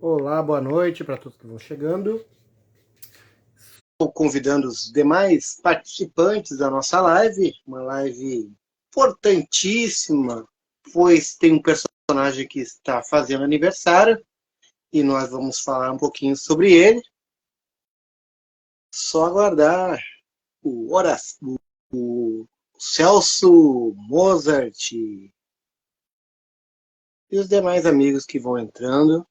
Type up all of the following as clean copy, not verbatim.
Olá, boa noite para todos que vão chegando. Estou convidando os demais participantes da nossa live, uma live importantíssima, pois tem um personagem que está fazendo aniversário e nós vamos falar um pouquinho sobre ele. Só aguardar o Celso Mozart e os demais amigos que vão entrando.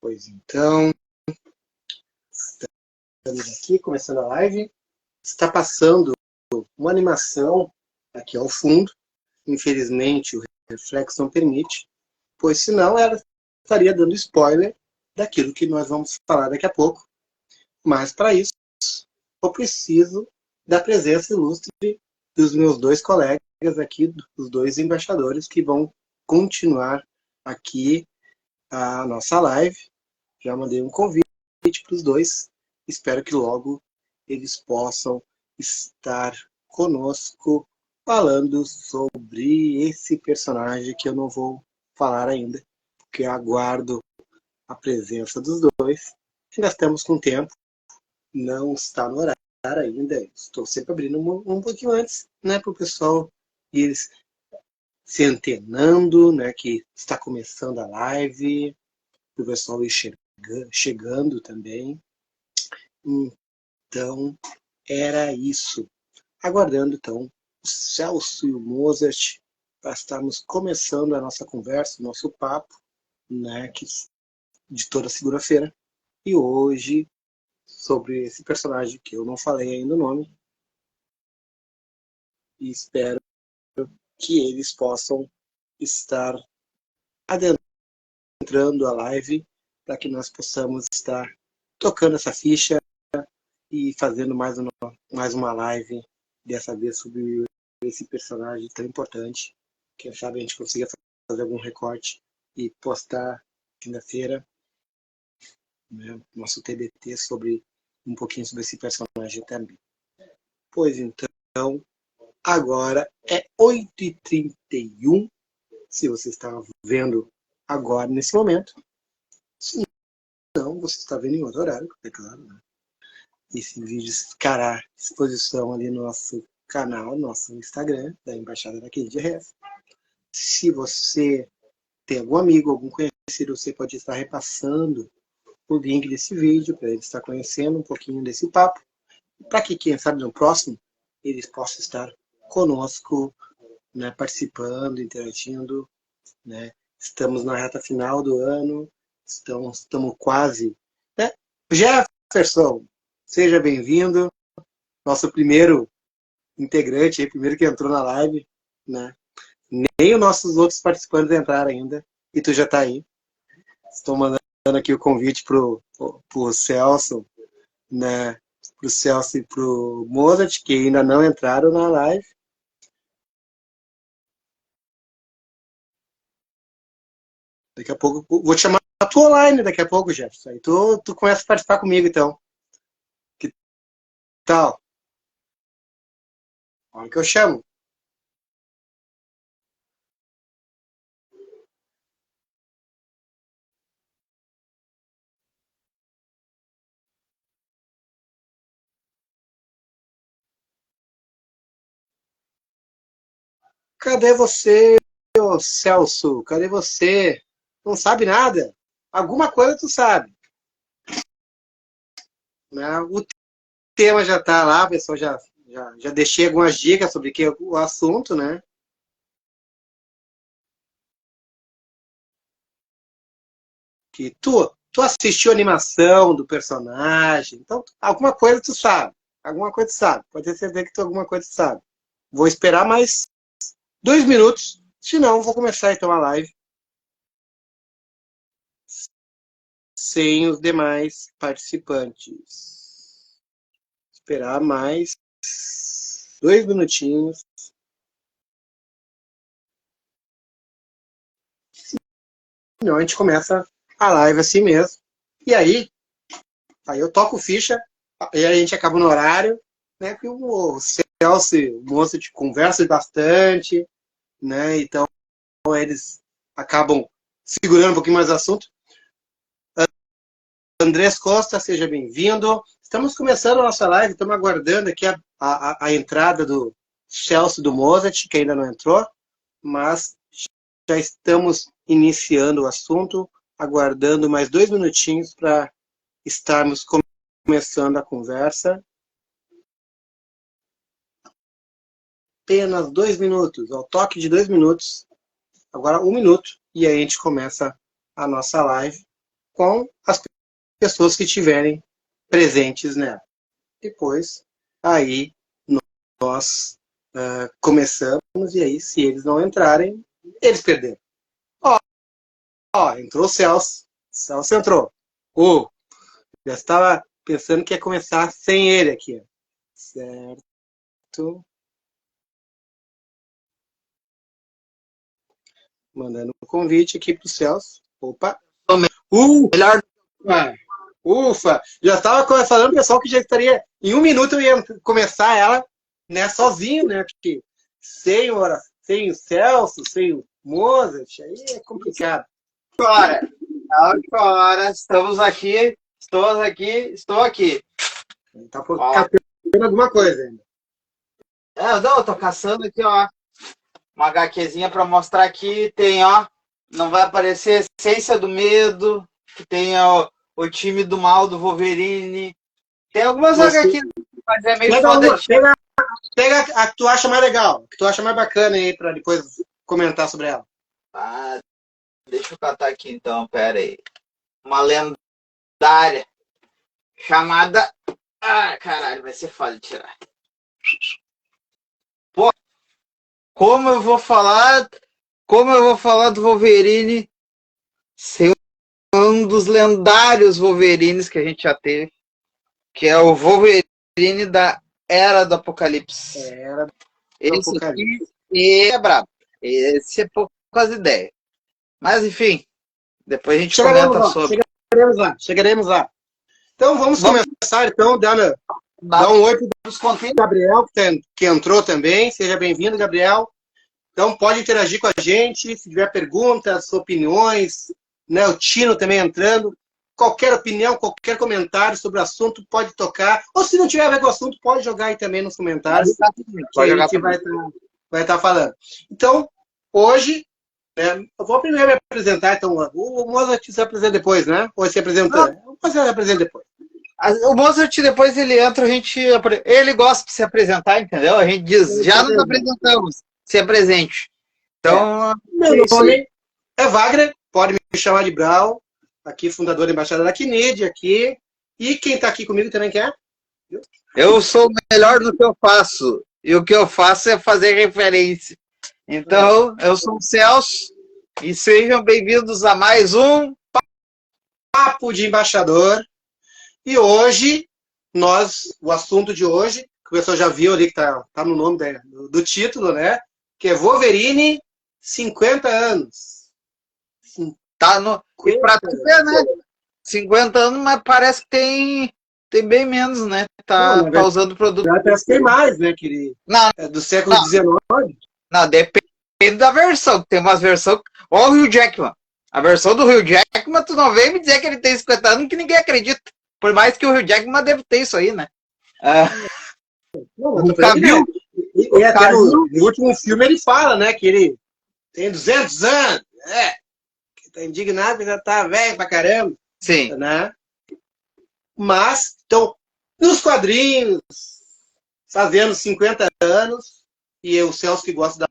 Pois então, estamos aqui começando a live. Está passando uma animação aqui ao fundo. Infelizmente, o reflexo não permite, pois senão ela estaria dando spoiler daquilo que nós vamos falar daqui a pouco. Mas para isso, eu preciso da presença ilustre dos meus dois colegas aqui, os dois embaixadores que vão continuar aqui a nossa live. Já mandei um convite para os dois. Espero que logo eles possam estar conosco falando sobre esse personagem que eu não vou falar ainda, porque eu aguardo a presença dos dois. Ainda estamos com tempo, não está no horário ainda. Estou sempre abrindo um pouquinho antes, né, para o pessoal ir se antenando, né, que está começando a live, para o pessoal ir chegando também. Então, era isso. Aguardando, então, o Celso e o Mozart para estarmos começando a nossa conversa, o nosso papo, né, de toda segunda-feira. E hoje, sobre esse personagem que eu não falei ainda o nome, e espero que eles possam estar adentrando a live para que nós possamos estar tocando essa ficha e fazendo mais uma live, dessa vez sobre esse personagem tão importante. Quem sabe a gente consiga fazer algum recorte e postar quinta-feira, né, nosso TBT sobre um pouquinho sobre esse personagem também. Pois então, agora é 8h31, se você está vendo agora nesse momento. Se não, você está vendo em outro horário, é claro, né? Esse vídeo ficará à disposição ali no nosso canal, nosso Instagram, da Embaixada da Kennedy Ref. Se você tem algum amigo, algum conhecido, você pode estar repassando o link desse vídeo para ele estar conhecendo um pouquinho desse papo, para que, quem sabe, no próximo, eles possam estar conosco, né, participando, interagindo, né? Estamos na reta final do ano, estamos quase, né? Jefferson, seja bem-vindo, nosso primeiro integrante, primeiro que entrou na live, né? Nem os nossos outros participantes entraram ainda, e tu já está aí. Estou mandando aqui o convite pro Celso, né? Pro Celso e pro Mozart, que ainda não entraram na live. Daqui a pouco, vou te chamar a tua online daqui a pouco, Jefferson. Aí tu começa a participar comigo, então. Que tal? Olha que eu chamo. Cadê você, ô Celso? Cadê você? Não sabe nada? Alguma coisa tu sabe, né? O tema já está lá, pessoal, já deixei algumas dicas sobre que é o assunto, né? Que tu assistiu a animação do personagem, então alguma coisa tu sabe. Alguma coisa tu sabe. Pode ter certeza que tu alguma coisa tu sabe. Vou esperar mais 2 minutos, senão vou começar então a live sem os demais participantes. Esperar mais 2 minutinhos. Senão a gente começa a live assim mesmo. E aí eu toco ficha, e aí a gente acaba no horário, né? Porque o Celso, o moço te conversa bastante, né? Então eles acabam segurando um pouquinho mais o assunto. Andrés Costa, seja bem-vindo. Estamos começando a nossa live, estamos aguardando aqui a entrada do Celso do Mozart, que ainda não entrou, mas já estamos iniciando o assunto, aguardando mais 2 minutinhos para estarmos começando a conversa. Apenas 2 minutos, ao toque de 2 minutos, agora 1 minuto, e aí a gente começa a nossa live com as pessoas que estiverem presentes nela. Depois, aí nós começamos, e aí se eles não entrarem, eles perderam. Entrou o Celso. Celso entrou. Já estava pensando que ia começar sem ele aqui. Certo. Mandando um convite aqui para o Celso. Opa. Melhor. Ufa. Já estava falando o pessoal que já estaria... Em 1 minuto eu ia começar ela, né, sozinho, né? Porque sem o Celso, sem o Mozart, aí é complicado. Agora, estamos aqui, estou aqui. Tá caçando alguma coisa ainda. Não, eu tô caçando aqui, ó. Uma HQzinha para mostrar aqui. Tem, ó. Não vai aparecer Essência do Medo. Que tem o time do mal do Wolverine. Tem algumas HQs, mas é meio foda. Pega a que tu acha mais legal, a que tu acha mais bacana aí, para depois comentar sobre ela. Deixa eu catar aqui então, pera aí. Uma lendária chamada... caralho, vai ser foda de tirar. Pô, como eu vou falar do Wolverine sem um dos lendários Wolverines que a gente já teve, que é o Wolverine da Era do Apocalipse. Esse aqui é brabo. Esse é poucas ideias. Mas, enfim, depois a gente comenta sobre. Chegaremos lá. Então, vamos começar, então, dá um oi para o Gabriel, que entrou também. Seja bem-vindo, Gabriel. Então, pode interagir com a gente, se tiver perguntas, opiniões, né? O Tino também entrando. Qualquer opinião, qualquer comentário sobre o assunto, pode tocar. Ou se não tiver a ver com o assunto, pode jogar aí também nos comentários. Pode jogar, que a gente vai estar falando. Então, hoje, eu vou primeiro me apresentar. Então, o Mozart se apresenta depois, né? Ou se apresenta? O Mozart se apresenta depois. O Mozart, depois ele entra, ele gosta de se apresentar, entendeu? A gente diz, já nos apresentamos, se apresente. Então, meu nome é Wagner, pode me chamar de Brau, aqui fundador da Embaixada da CNID, aqui. E quem está aqui comigo também quer? Eu sou o melhor no que eu faço, e o que eu faço é fazer referência. Então, eu sou o Celso, e sejam bem-vindos a mais um Papo de Embaixador. E hoje, o assunto de hoje, que o pessoal já viu ali, que tá no nome do título, né? Que é Wolverine, 50 anos. Tá no... E pra tu ver, né? 50 anos, mas parece que tem bem menos, né? Tá usando produto. Parece que tem mais, né? Não, é do século XIX. Não, depende da versão. Tem umas versões... Ó o Hugh Jackman. A versão do Hugh Jackman, tu não vem me dizer que ele tem 50 anos, que ninguém acredita. Por mais que o Hugh Jackman deve ter isso aí, né? O Cavill. E até no último filme ele fala, né? Que ele tem 200 anos. Que tá indignado, já tá velho pra caramba. Sim. Né? Mas, então, nos quadrinhos, fazendo 50 anos, e o Celso que gosta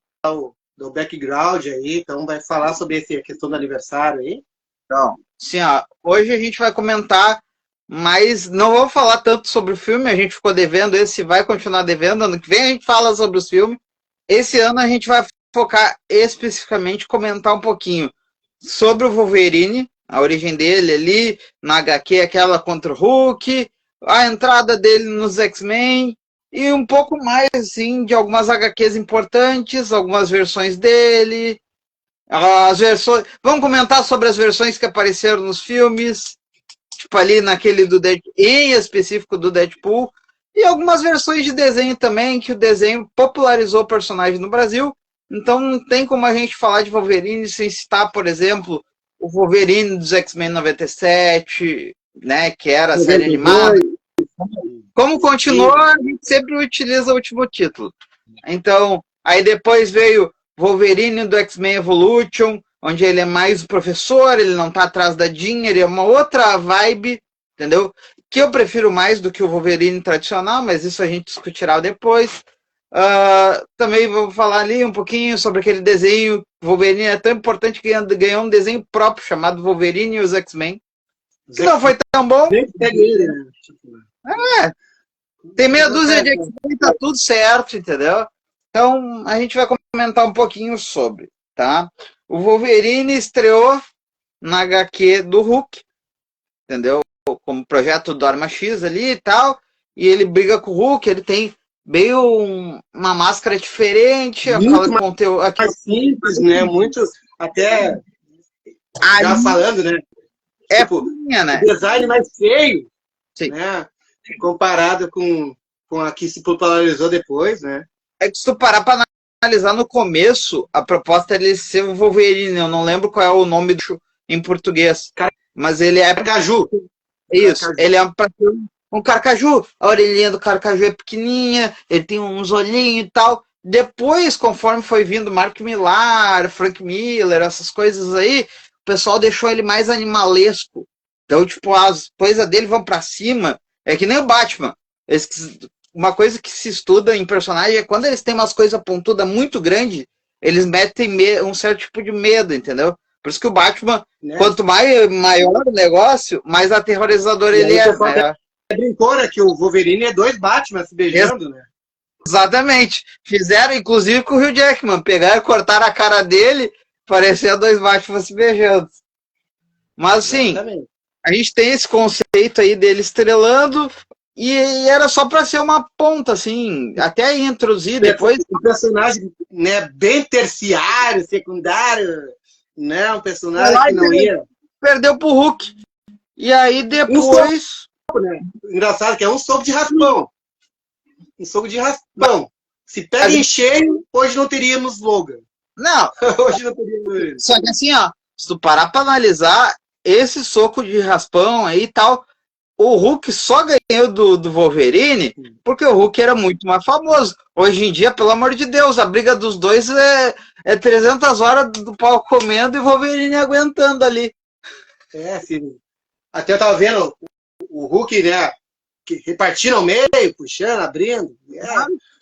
do background aí, então vai falar sobre essa questão do aniversário aí. Então, sim, hoje a gente vai comentar, mas não vou falar tanto sobre o filme, a gente ficou devendo, esse vai continuar devendo, ano que vem a gente fala sobre os filmes. Esse ano a gente vai focar especificamente, comentar um pouquinho sobre o Wolverine, a origem dele ali, na HQ, aquela contra o Hulk, a entrada dele nos X-Men, e um pouco mais, assim, de algumas HQs importantes, algumas versões dele, as versões... Vamos comentar sobre as versões que apareceram nos filmes, tipo ali naquele do Deadpool, em específico do Deadpool, E algumas versões de desenho também, que o desenho popularizou o personagem no Brasil. Então não tem como a gente falar de Wolverine sem citar, por exemplo, o Wolverine dos X-Men 97, né, que era a série animada. Como continuou, a gente sempre utiliza o último título. Então, aí depois veio Wolverine do X-Men Evolution, onde ele é mais o professor, ele não tá atrás da Jean, ele é uma outra vibe, entendeu? Que eu prefiro mais do que o Wolverine tradicional, mas isso a gente discutirá depois. Também vou falar ali um pouquinho sobre aquele desenho. Wolverine é tão importante que ganhou um desenho próprio chamado Wolverine e os X-Men. Que não foi tão bom. Tem meia dúzia de X-Men, tá tudo certo, entendeu? Então a gente vai comentar um pouquinho sobre, tá? O Wolverine estreou na HQ do Hulk, entendeu? Como projeto do Arma X ali e tal. E ele briga com o Hulk, ele tem meio uma máscara diferente, muito mais simples, né? Muito até já falando, né? Tipo, né? Design mais feio, sim, né? Comparado com a que se popularizou depois, né? É que se tu parar para analisar no começo, a proposta é ele ser o Wolverine. Eu não lembro qual é o nome em português, mas ele é Carcaju. Isso, Carcaju. Ele é um carcaju, a orelhinha do carcaju é pequenininha, ele tem uns olhinhos e tal. Depois, conforme foi vindo Mark Millar, Frank Miller, essas coisas aí, o pessoal deixou ele mais animalesco. Então, tipo, as coisas dele vão pra cima. É que nem o Batman. Uma coisa que se estuda em personagem é quando eles têm umas coisas pontudas muito grandes, eles metem um certo tipo de medo, entendeu? Por isso que o Batman, né? Quanto maior o negócio, mais aterrorizador ele é. Brincou, né, que o Wolverine é 2 Batman se beijando, né? Exatamente. Fizeram, inclusive, com o Hugh Jackman. Pegaram e cortaram a cara dele, parecia 2 Batman se beijando. Mas, assim, exatamente, a gente tem esse conceito aí dele estrelando e era só para ser uma ponta, assim, até introduzir depois. Um personagem, né, bem terciário, secundário, né? Um personagem que não ia... Perdeu pro Hulk. E aí depois... Né? Engraçado que é um soco de raspão. Um soco de raspão. Se pega em cheio, hoje não teríamos Logan. Não. Hoje não teríamos. Só que assim, ó, se tu parar pra analisar esse soco de raspão aí e tal, o Hulk só ganhou do Wolverine porque o Hulk era muito mais famoso. Hoje em dia, pelo amor de Deus, a briga dos dois é 300 horas do pau comendo e o Wolverine aguentando ali. É, filho. Até eu tava vendo o Hulk, né, repartindo ao meio, puxando, abrindo,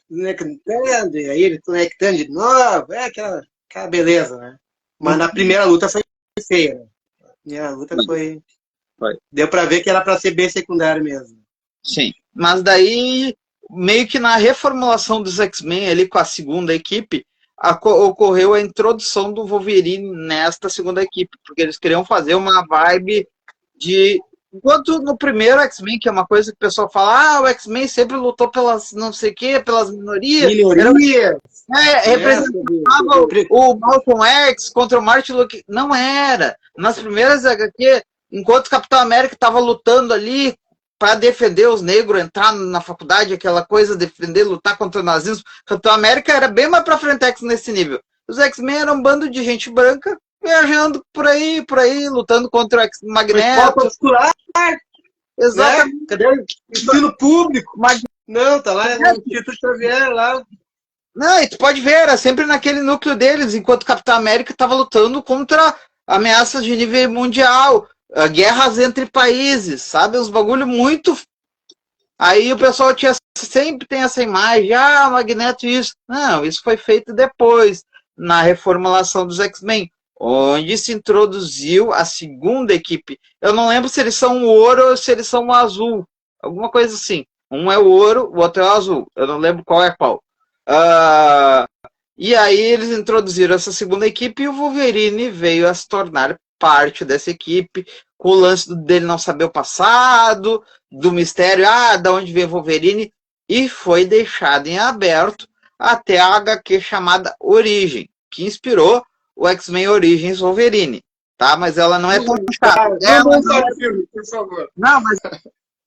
conectando, e aí ele conectando de novo, aquela beleza, né? Mas na primeira luta foi feia, né? A primeira luta foi. Deu pra ver que era pra ser bem secundário mesmo. Sim, mas daí, meio que na reformulação dos X-Men ali com a segunda equipe, ocorreu a introdução do Wolverine nesta segunda equipe, porque eles queriam fazer uma vibe de... Enquanto no primeiro X-Men, que é uma coisa que o pessoal fala, o X-Men sempre lutou pelas não sei o que, pelas minorias. Representava o Malcolm X contra o Martin Luther King. Não era. Nas primeiras HQ, enquanto o Capitão América estava lutando ali para defender os negros, entrar na faculdade, aquela coisa, defender, lutar contra o nazismo, o Capitão América era bem mais pra frente nesse nível. Os X-Men eram um bando de gente branca, viajando por aí, lutando contra o Magneto. Exatamente. Né? Cadê o ensino público? Não, tá lá no Instituto Xavier, lá. Não, e tu pode ver, era sempre naquele núcleo deles, enquanto o Capitão América estava lutando contra ameaças de nível mundial, guerras entre países, sabe? Os bagulho muito... Aí o pessoal sempre tem essa imagem, Magneto isso. Não, isso foi feito depois, na reformulação dos X-Men, onde se introduziu a segunda equipe. Eu não lembro se eles são o ouro ou se eles são o azul. Alguma coisa assim. Um é o ouro, o outro é o azul. Eu não lembro qual é qual. E aí eles introduziram essa segunda equipe e o Wolverine veio a se tornar parte dessa equipe, com o lance dele não saber o passado, do mistério, da onde veio o Wolverine, e foi deixado em aberto até a HQ chamada Origem, que inspirou o X-Men Origins Wolverine, tá? Mas ela não é tão chata. Não, filme, por favor. Não, mas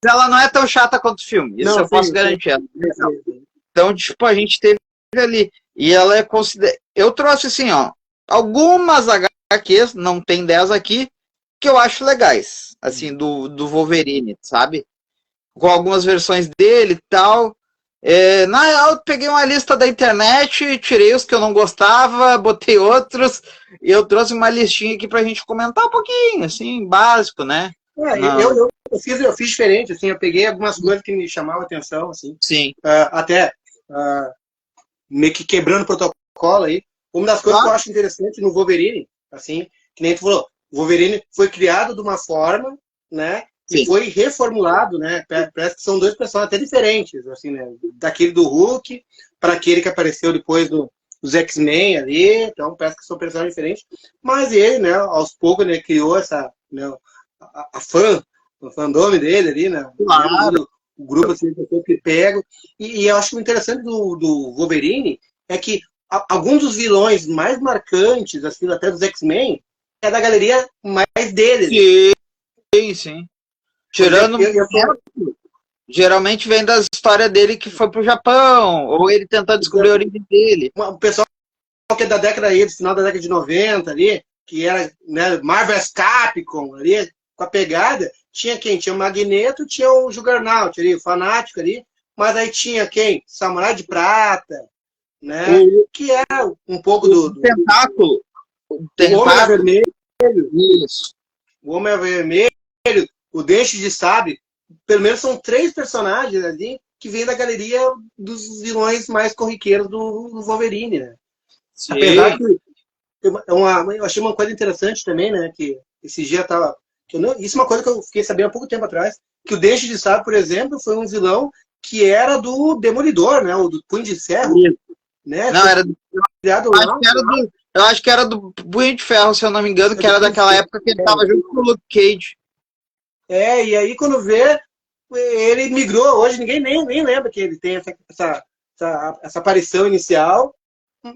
ela não é tão chata quanto o filme. Isso Não, eu posso sim, garantir. sim. Então, tipo, a gente teve ali. E ela é considerada. Eu trouxe assim, ó. Algumas HQs, não tem 10 aqui, que eu acho legais. Assim, do Wolverine, sabe? Com algumas versões dele e tal. Na real, eu peguei uma lista da internet, tirei os que eu não gostava, botei outros, e eu trouxe uma listinha aqui pra gente comentar um pouquinho, assim, básico, né? Eu fiz diferente, assim, eu peguei algumas coisas que me chamavam a atenção, assim. Sim. Até meio que quebrando o protocolo aí. Uma das coisas que eu acho interessante no Wolverine, assim, que nem tu falou, o Wolverine foi criado de uma forma, né? Sim. E foi reformulado, né? Parece que são dois personagens até diferentes, assim, né? Daquele do Hulk para aquele que apareceu depois dos X-Men ali. Então, parece que são personagens diferentes. Mas ele, né? Aos poucos, né? Criou essa, né? O fandome dele ali, né? Claro. O grupo assim, de pessoas que pegam. E eu acho que o interessante do Wolverine é que alguns dos vilões mais marcantes, assim, até dos X-Men, é da galeria mais dele. Sim. Tirando. Geralmente vem das histórias dele que foi pro Japão, ou ele tentando descobrir a origem dele. O pessoal que é da década aí, do final da década de 90 ali, que era, né, Marvel's Capcom ali, com a pegada, tinha quem? Tinha o Magneto, tinha o Juggernaut ali, o Fanático ali, mas aí tinha quem? Samurai de Prata, né? Que era um pouco do tentáculo. O Homem Vermelho. Isso. O Homem Vermelho, o Dente de Sabre. Pelo menos são 3 personagens ali que vêm da galeria dos vilões mais corriqueiros do Wolverine, né? Sim. Apesar que eu achei uma coisa interessante também, né? Que esse dia tava. Isso é uma coisa que eu fiquei sabendo há pouco tempo atrás. Que o Dente de Sabre, por exemplo, foi um vilão que era do Demolidor, né? O do Punho de Ferro. Né? Não, era do. Eu acho que era do Punho de Ferro, se eu não me engano, que era daquela época que ele tava junto com o Luke Cage. E aí quando vê, ele migrou. Hoje ninguém nem lembra que ele tem essa aparição inicial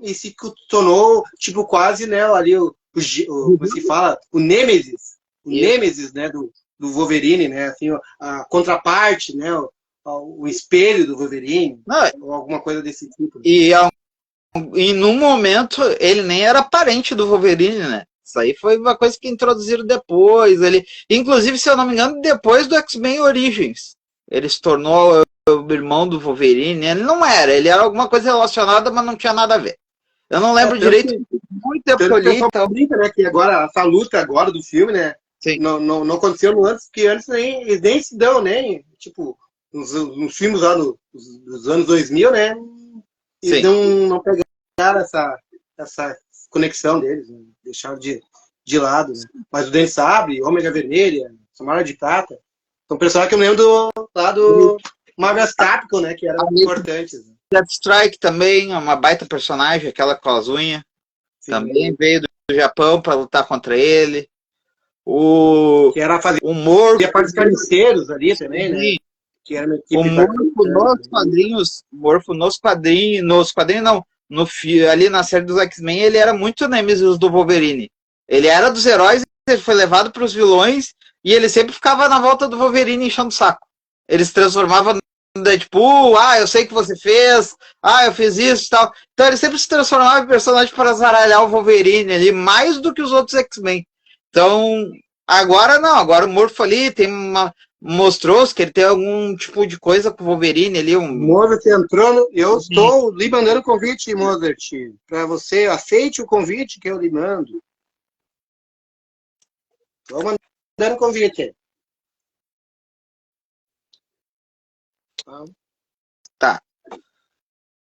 e se tornou, tipo, quase, né, ali como se fala? O Nêmesis. O Nêmesis, né, do Wolverine, né, assim, a contraparte, né, o espelho do Wolverine, ou alguma coisa desse tipo. E num momento, ele nem era parente do Wolverine, né? Isso aí foi uma coisa que introduziram depois. Ele, inclusive, se eu não me engano, depois do X-Men Origins. Ele se tornou o irmão do Wolverine. Ele não era, ele era alguma coisa relacionada, mas não tinha nada a ver. Eu não lembro direito. Muito tempo que eu li, então. Brinca, né, que agora, essa luta agora do filme, né? Sim. Não aconteceu no antes, porque antes eles nem se dão, né? Tipo, nos filmes lá dos anos 2000, né? Eles não pegaram essa conexão deles, né? Deixaram de lado, né? Mas o Dente Sabre, Ômega Vermelha, Samurai de Prata, são personagens que eu lembro lá do Marvel's Capcom, né? Que eram importantes. Né? Deathstrike também, uma baita personagem, aquela com as unhas. Sim. Também veio do Japão para lutar contra ele. Que era fazer o Morpho. E a parte dos carniceiros ali também, né? Que era uma equipe o Morpho nos quadrinhos. Morpho nos quadrinhos. Nos quadrinhos não. Ali na série dos X-Men, ele era muito Nemesis do Wolverine. Ele era dos heróis, ele foi levado para os vilões e ele sempre ficava na volta do Wolverine enchendo o saco. Ele se transformava no Deadpool, eu sei que você fez, eu fiz isso e tal. Então ele sempre se transformava em personagem para zaralhar o Wolverine ali, mais do que os outros X-Men. Então, agora não, agora o Morpho ali mostrou que ele tem algum tipo de coisa com o Wolverine ali. Mozart entrou, eu estou lhe mandando convite, Mozart, para você, aceite o convite que eu lhe mando. Estou mandando convite. Tá.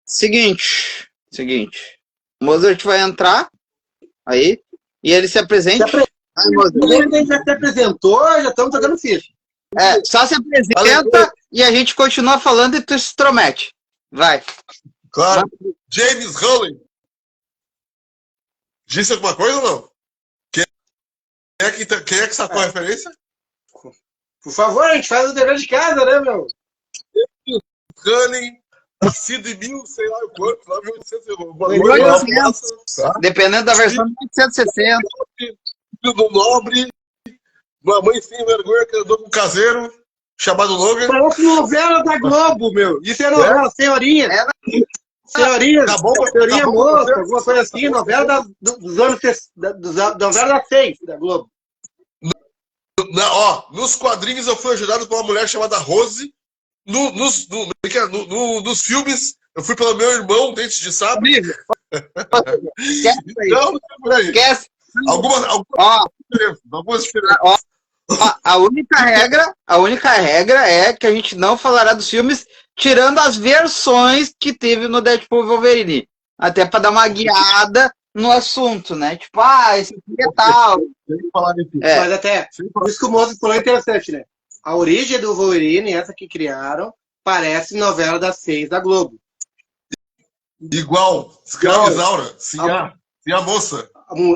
Seguinte. Mozart vai entrar aí e ele se apresente. Ele já se apresentou, já estamos jogando ficha. Só se apresenta e a gente continua falando e tu se intromete. Vai. Claro. Vai. James Hurley. Disse alguma coisa ou não? Quem é que sacou a referência? Por favor, a gente faz o dever de casa, né, meu? Hurley, nascido em 1800, sei lá quanto, 1800. Dependendo da versão, 1860. Filho do nobre, uma mãe sem vergonha que andou com o caseiro. chamado Logan. Parece novela da Globo, meu. Isso é novela, senhorinha. Senhorinha, Tá bom, senhorinha tá bom, moça, você- alguma coisa assim, novela dos anos, novela das 6 da Globo. Nos quadrinhos eu fui ajudado por uma mulher chamada Rose. Nos filmes, eu fui pelo meu irmão, Dentes de Sabre. Amigo, esquece isso aí. Então, peraí. Esquece. Algumas diferenças. Ó, a única regra é que a gente não falará dos filmes tirando as versões que teve no Deadpool e Wolverine. Até para dar uma guiada no assunto, né? Tipo, esse aqui é tal. Sem falar nisso. Mas até, por isso que o Moses falou é interessante, né? A origem do Wolverine, essa que criaram, parece novela das 6 da Globo. Igual, Escravizaura. Sim, a moça.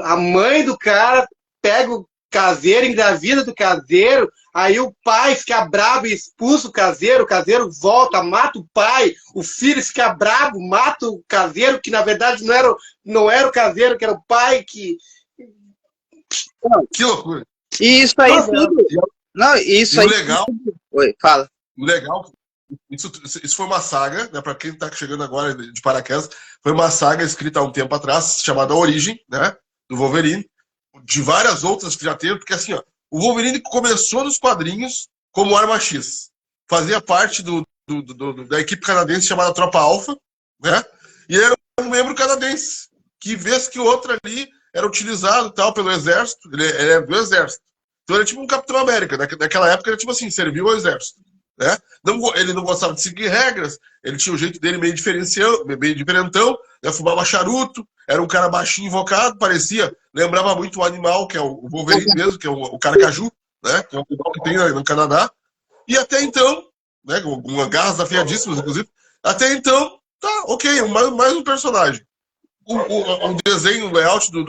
A mãe do cara pega o caseiro, engravida do caseiro, aí o pai fica bravo e expulsa o caseiro volta, mata o pai, o filho fica bravo, mata o caseiro, que na verdade não era o caseiro, que era o pai, que... Que loucura. E isso aí Nossa, tudo. Não, isso E aí. o legal, Oi, fala. isso foi uma saga, né? Para quem está chegando agora de paraquedas, foi uma saga escrita há um tempo atrás, chamada Origem, né? Do Wolverine, de várias outras que já teve, porque assim, ó, o Wolverine começou nos quadrinhos como Arma X, fazia parte da equipe canadense chamada Tropa Alpha, né? E era um membro canadense, que vez que outra ali era utilizado tal pelo exército, ele é do exército. Então ele é tipo um Capitão América, naquela época ele tipo assim, serviu ao exército. Né? Ele não gostava de seguir regras, ele tinha o jeito dele meio diferentão, né? Fumava charuto, era um cara baixinho invocado, lembrava muito o animal, que é o Wolverine mesmo, que é o Carcaju, né? Que é o animal que tem no Canadá. E até então, né? Com garras afiadíssimas, inclusive, até então, tá, ok, mais um personagem. O desenho, o layout do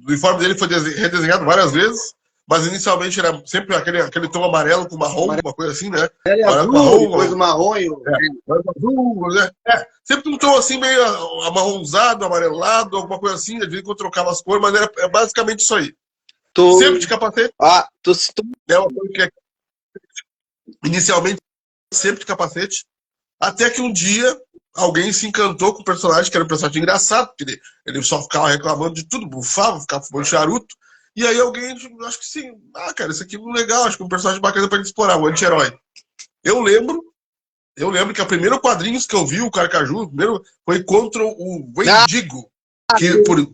uniforme dele foi redesenhado várias vezes, mas inicialmente era sempre aquele tom amarelo com marrom, uma coisa assim, né? Ele é azul, marrom, depois o marrom e o... azul, né? Sempre um tom assim meio amarronzado, amarelado, alguma coisa assim, de vez em quando trocava as cores, mas era basicamente isso aí. Sempre de capacete. É uma coisa que é inicialmente sempre de capacete, até que um dia alguém se encantou com o personagem, que era um personagem engraçado, porque ele só ficava reclamando de tudo, bufava, ficava fumando charuto. E aí alguém, acho que sim, cara, isso aqui é legal, acho que é um personagem bacana pra gente explorar, o anti-herói. Eu lembro que o primeiro quadrinhos que eu vi, o Carcaju, primeiro foi contra o Wendigo, que por muito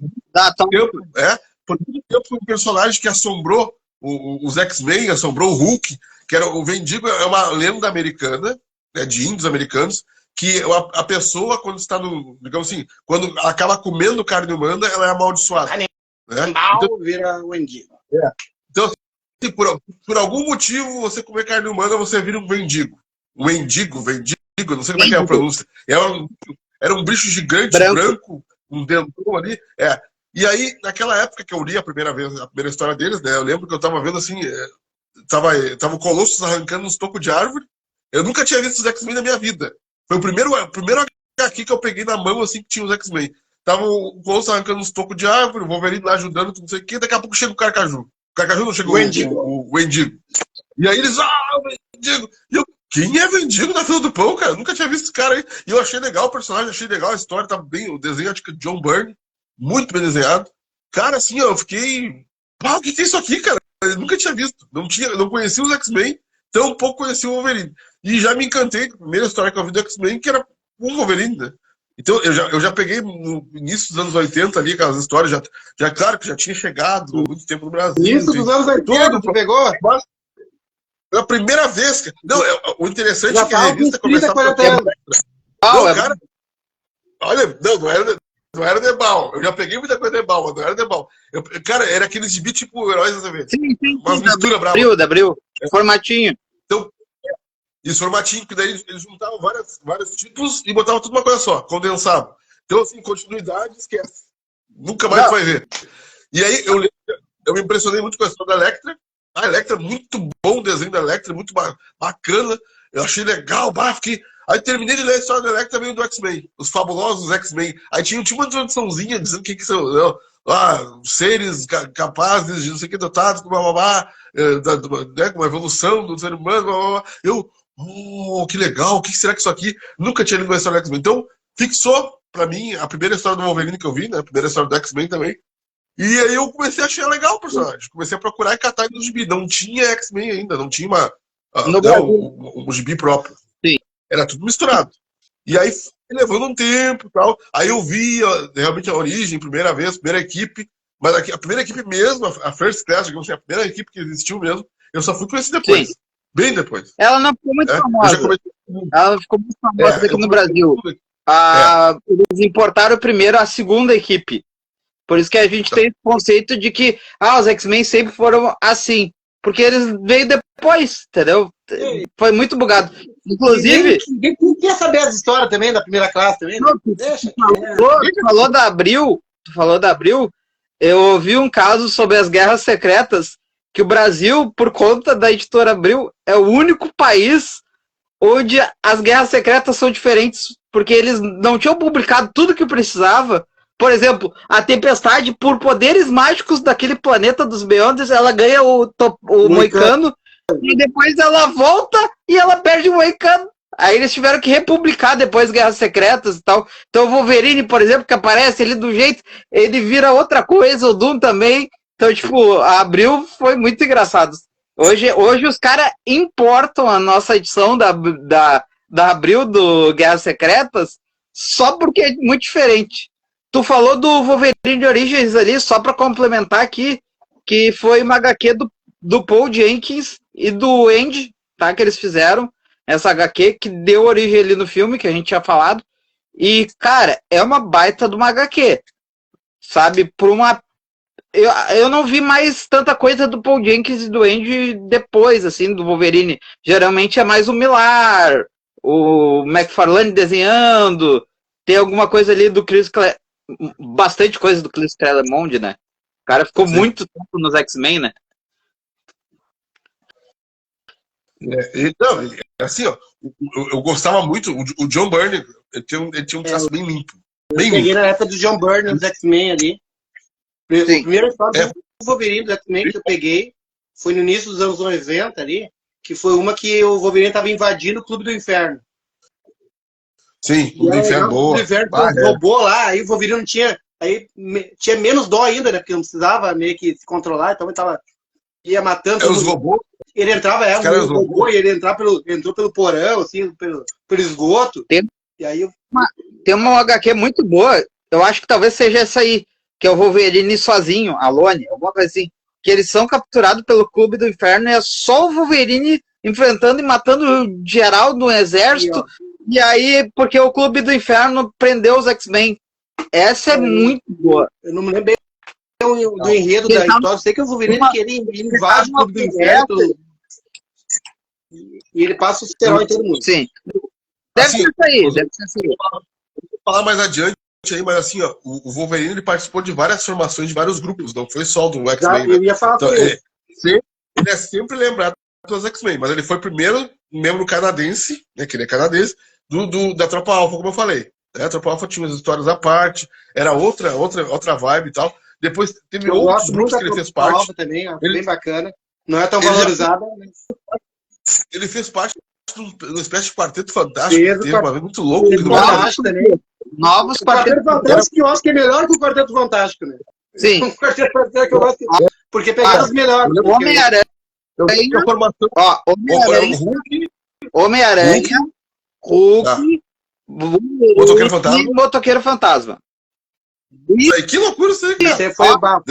tempo foi um personagem que assombrou os X-Men, assombrou o Hulk, que era o Wendigo, é uma lenda americana, né, de índios americanos, que a pessoa, quando está digamos assim, quando ela acaba comendo carne humana, ela é amaldiçoada. Né? Então, vira Wendigo. Então, assim, por algum motivo, você comer carne humana, você vira um mendigo. Wendigo, não sei como é que é a pronúncia. Era um bicho gigante, branco, um dentão ali. E aí, naquela época que eu li a primeira história deles, né, eu lembro que eu tava vendo assim, tava o Colossus arrancando uns tocos de árvore. Eu nunca tinha visto os X-Men na minha vida. Foi o primeiro HQ que eu peguei na mão, assim, que tinha os X-Men. Tava o Colossus arrancando uns tocos de árvore, o Wolverine lá ajudando, não sei o quê. Daqui a pouco chega o Carcaju. O Carcaju não chegou, o Wendigo. E aí eles, o Wendigo. E eu, quem é Wendigo na fila do pão, cara? Eu nunca tinha visto esse cara aí. E eu achei legal o personagem, achei legal a história, tá bem, o desenho, acho que é John Byrne, muito bem desenhado. Cara, assim, ó, eu fiquei... o que é isso aqui, cara? Eu nunca tinha visto. Não conhecia os X-Men, tão pouco conhecia o Wolverine. E já me encantei com a primeira história que eu vi do X-Men, que era o Wolverine, né? Então, eu já peguei no início dos anos 80 ali, aquelas histórias, claro que já tinha chegado há muito tempo no Brasil. Isso dos anos 80, tu pegou? Foi a primeira vez que... Não, o interessante já é que a revista começava... Cara, olha, não era Debal. Eu já peguei muita coisa Debal, mas não era Debal. Cara, era aqueles gibi tipo Heróis da TV. Sim. Umas misturas bravas. Da Abril. Formatinho. Então, isso, formatinho, que daí eles juntavam vários títulos e botavam tudo uma coisa só, condensado. Então, assim, continuidade, esquece. Nunca mais vai ver. E aí, eu me impressionei muito com a história da Elektra. A Elektra, muito bom o desenho da Elektra, muito bacana. Eu achei legal, fiquei... Aí terminei de ler a história da Elektra, veio do X-Men, os fabulosos X-Men. Aí tinha uma introduçãozinha dizendo o que são, seres capazes de não sei o que, dotados com né, com uma evolução do ser humano, eu, que legal, o que será que isso aqui? Nunca tinha lido uma história do X-Men. Então, fixou pra mim a primeira história do Wolverine que eu vi, né? A primeira história do X-Men também. E aí eu comecei a achar legal o personagem. Comecei a procurar e catar no gibi. Não tinha X-Men ainda, não tinha um gibi próprio. Sim. Era tudo misturado. E aí foi levando um tempo e tal. Aí eu vi realmente a origem, primeira vez, primeira equipe. Mas a primeira equipe mesmo, a First Class, digamos assim, a primeira equipe que existiu mesmo, eu só fui conhecer depois. Sim. Bem depois. Ela não ficou muito famosa. Ela ficou muito famosa aqui no Brasil. Eles importaram primeiro a segunda equipe. Por isso que a gente tem esse conceito de que os X-Men sempre foram assim. Porque eles veio depois, entendeu? Foi muito bugado. Inclusive... Ninguém quer saber as histórias também da primeira classe também. Não, deixa. Tu falou da Abril, eu ouvi um caso sobre as guerras secretas, que o Brasil, por conta da editora Abril, é o único país onde as guerras secretas são diferentes, porque eles não tinham publicado tudo que precisava. Por exemplo, a Tempestade, por poderes mágicos daquele planeta dos Beyonders, ela ganha o Moicano, e depois ela volta e ela perde o Moicano. Aí eles tiveram que republicar depois Guerras Secretas e tal. Então o Wolverine, por exemplo, que aparece ali do jeito, ele vira outra coisa, o Doom também. Então, tipo, a Abril foi muito engraçado. Hoje os caras importam a nossa edição da Abril do Guerras Secretas só porque é muito diferente. Tu falou do Wolverine Origins ali, só pra complementar aqui, que foi uma HQ do Paul Jenkins e do Andy, tá? Que eles fizeram essa HQ, que deu origem ali no filme, que a gente tinha falado. E, cara, é uma baita de uma HQ. Sabe? Por uma... Eu não vi mais tanta coisa do Paul Jenkins e do Andy depois, assim, do Wolverine. Geralmente é mais o Millar, o McFarlane desenhando, tem alguma coisa ali do Chris... Bastante coisa do Chris Claremont, né? O cara ficou muito tempo nos X-Men, né? Então, assim, ó, eu gostava muito, o John Byrne, ele tinha um traço bem limpo. Eu peguei na época do John Byrne, dos X-Men ali. A primeira história do Wolverine dos X-Men que eu peguei foi no início dos anos 90 ali, que foi uma que o Wolverine estava invadindo o Clube do Inferno. Sim, o Clube do Inferno, boa. O Clube do Inferno roubou lá, aí o Wolverine não tinha... Aí tinha menos dó ainda, né? Porque não precisava meio que se controlar, então ele ia matando... Os robôs? Ele entrava, um robô, e ele entrou pelo porão, assim, pelo esgoto. E aí tem uma HQ muito boa, eu acho que talvez seja essa aí, que é o Wolverine sozinho, Alone, alguma coisa assim, que eles são capturados pelo Clube do Inferno e é só o Wolverine enfrentando e matando geral do exército, e aí, porque o Clube do Inferno prendeu os X-Men. Essa é muito boa. Eu não me lembro bem do enredo da história, eu sei que o Wolverine invade o Clube do Inferno e ele passa o esteroide em todo mundo. Sim. Deve ser isso aí. Vou falar mais adiante aí, mas assim, ó, o Wolverine ele participou de várias formações de vários grupos, não foi só do X-Men. Eu ia falar então, ele é sempre lembrado dos X-Men, mas ele foi primeiro membro canadense, né, que ele é canadense, da Tropa Alpha, como eu falei. A Tropa Alpha tinha umas histórias à parte, era outra vibe e tal. Depois teve outros grupos que ele fez parte. Alpha também, bem bacana. Não é tão valorizada. Ele fez parte de uma espécie de quarteto fantástico. Teve uma vez muito louco. Novos Quarteto Fantástico, que eu acho que é melhor que o Quarteto Fantástico, né? Sim. O Quarteto Fantástico que eu gosto, porque pegaram os melhores. Homem-Aranha. Homem-Aranha, Hulk, Motoqueiro Fantasma. Que loucura isso aí, cara. Isso foi o bafo.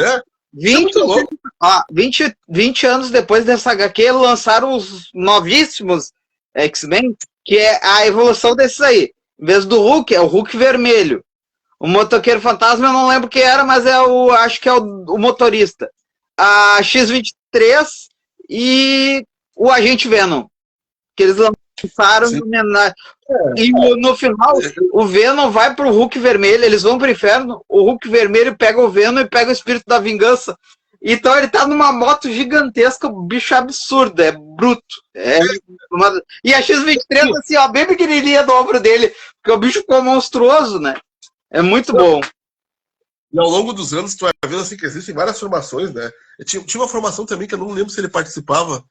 20 anos depois dessa HQ, lançaram os novíssimos X-Men, que é a evolução desses aí. Em vez do Hulk, é o Hulk vermelho. O Motoqueiro Fantasma, eu não lembro quem era, mas acho que é o motorista. A X-23 e o Agente Venom. Que eles lançaram em homenagem. E no final, o Venom vai pro Hulk vermelho, eles vão pro inferno, o Hulk vermelho pega o Venom e pega o espírito da vingança. Então ele tá numa moto gigantesca, um bicho absurdo, é bruto. E a X-23, assim, ó, bem pequenininha do ombro dele, porque o bicho ficou monstruoso, né? É muito bom. E ao longo dos anos, tu vai vendo assim, que existem várias formações, né? Tinha uma formação também que eu não lembro se ele participava,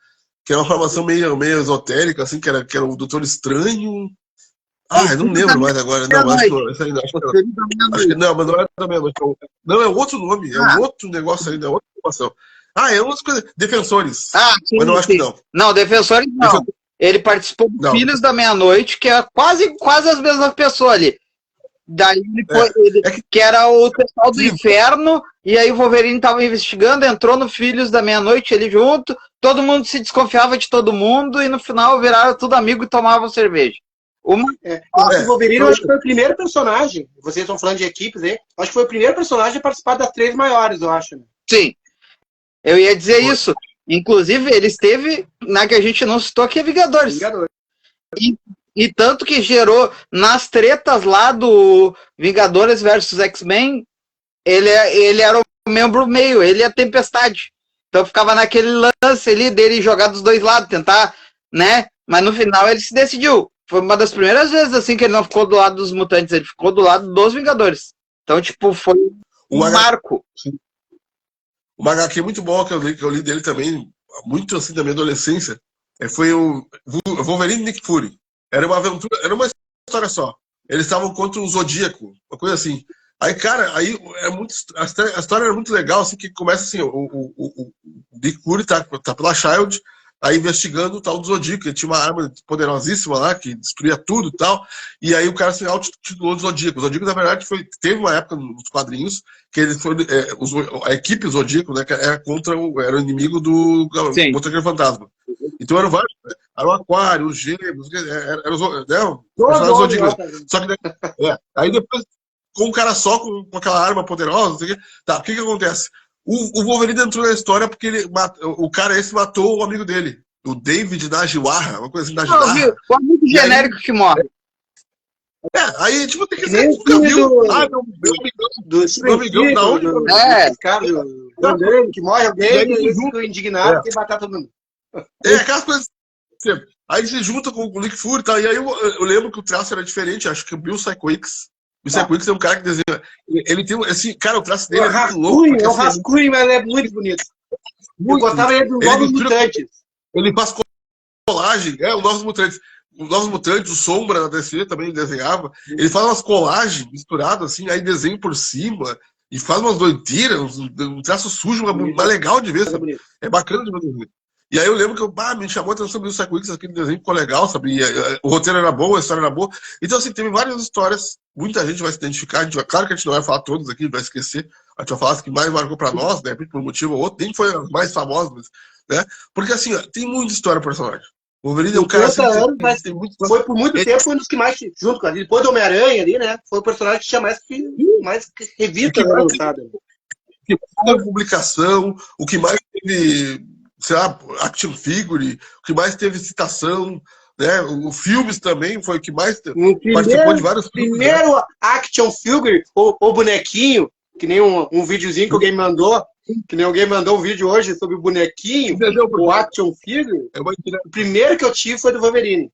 que era uma formação meio esotérica, assim, que era o Doutor Estranho. Eu não lembro mais agora. Não, acho que não. Acho que não, mas não é da meia-noite. Não, é outro nome, é um outro negócio ainda, é outra formação. É outras coisas. Defensores. Sim, mas não acho que não. Não, Defensores não. Ele participou do Filhos da Meia-Noite, que é quase as mesmas pessoas ali. Daí ele foi, que era o pessoal do inferno, e aí o Wolverine tava investigando, entrou no Filhos da Meia-Noite, ele junto, todo mundo se desconfiava de todo mundo, e no final viraram tudo amigo e tomavam cerveja. O Wolverine, eu acho que foi o primeiro personagem, vocês estão falando de equipes aí, acho que foi o primeiro personagem a participar das 3 maiores, eu acho. Né? Sim, eu ia dizer isso. Inclusive, ele esteve na que a gente não citou, que é Vingadores. E tanto que gerou nas tretas lá do Vingadores versus X-Men, ele era o membro meio, ele é a Tempestade. Então ficava naquele lance ali dele jogar dos dois lados, tentar, né? Mas no final ele se decidiu. Foi uma das primeiras vezes assim que ele não ficou do lado dos mutantes, ele ficou do lado dos Vingadores. Então, tipo, foi um marco. Uma HQ muito boa que eu li dele também, muito assim da minha adolescência, foi o Wolverine e Nick Fury. Era uma aventura, era uma história só. Eles estavam contra o Zodíaco, uma coisa assim. Aí, cara, a história era muito legal, assim, que começa assim, o Nick Fury tá pela SHIELD, aí investigando o tal do Zodíaco, ele tinha uma arma poderosíssima lá, que destruía tudo e tal, e aí o cara se auto-titulou de Zodíaco. O Zodíaco, na verdade, teve uma época nos quadrinhos que ele foi, a equipe Zodíaco, né, era o inimigo do Motoqueiro Fantasma. Então eram vários, era o Aquário, os Gêmeos, era os Zodíacos. Só que aí depois, com um cara só, com aquela arma poderosa, o que acontece? O Wolverine entrou na história porque o cara esse matou o amigo dele, o David Najiwara, uma coisa assim, Najiwara. O amigo genérico que morre. Aí, tipo, tem que ser, nunca viu. Meu amigão, da onde? Cara, que morre alguém, e eles ficam indignados e matar todo mundo. Aquelas coisas. Aí se junta com o Nick Fury e tal, e aí eu lembro que o traço era diferente, acho que o Bill Sienkiewicz. O Sienkiewicz é um cara que desenha. Ele tem esse. Cara, o traço dele é muito louco. É um rascunho, mas é muito bonito. Eu gostava aí dos Novos Mutantes. Ele faz colagem, os Novos Mutantes. Os Novos Mutantes, o Sombra da DC também desenhava. Ele faz umas colagens misturadas, assim, aí desenha por cima, e faz umas doideiras, um traço sujo, mas legal de ver, sabe? É bacana de ver. E aí eu lembro que me chamou a atenção sobre o Sienkiewicz, aquele desenho ficou legal, sabe? E o roteiro era bom, a história era boa. Então, assim, teve várias histórias, muita gente vai se identificar, claro que a gente não vai falar todas aqui, vai esquecer, a gente vai falar as que mais marcou pra nós, né? Por um motivo ou outro, nem foi as mais famosas, né? Porque, assim, tem muita história pro personagem. O Wolverine é um cara assim, tem muito... Foi por muito tempo, foi um dos que mais, junto com ele, depois do Homem-Aranha ali, né? Foi o personagem que tinha mais revista lançada. O que mais teve publicação, o que mais teve, sei lá, action figure, o que mais teve citação, né? O filmes também foi o que mais participou de vários filmes. Primeiro, né? Action figure, o bonequinho, que nem um videozinho que alguém mandou. Que nem alguém mandou um vídeo hoje sobre o bonequinho, o action figure. O primeiro que eu tive foi do Wolverine.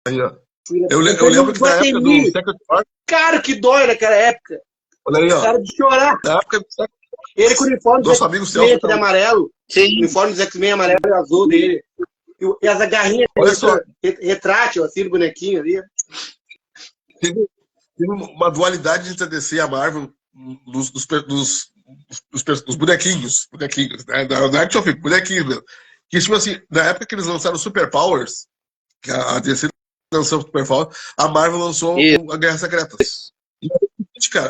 Aí, ó. Eu lembro que na época do Secret Wars... Cara, que dói naquela época. Olha aí, ó. Cara de chorar. Na época do Secret Wars... Ele com o uniforme do X-Men de amarelo. Sim. O uniforme dos X-Men amarelo e azul dele. E as garrinhas retrátil, assim, do bonequinho ali. Teve uma dualidade entre a DC e a Marvel dos bonequinhos, né? Da action figure, bonequinhos mesmo. Que, tipo assim, na época que eles lançaram Super Powers, que a DC lançou o Super Powers, a Marvel lançou a Guerra Secreta. E, cara,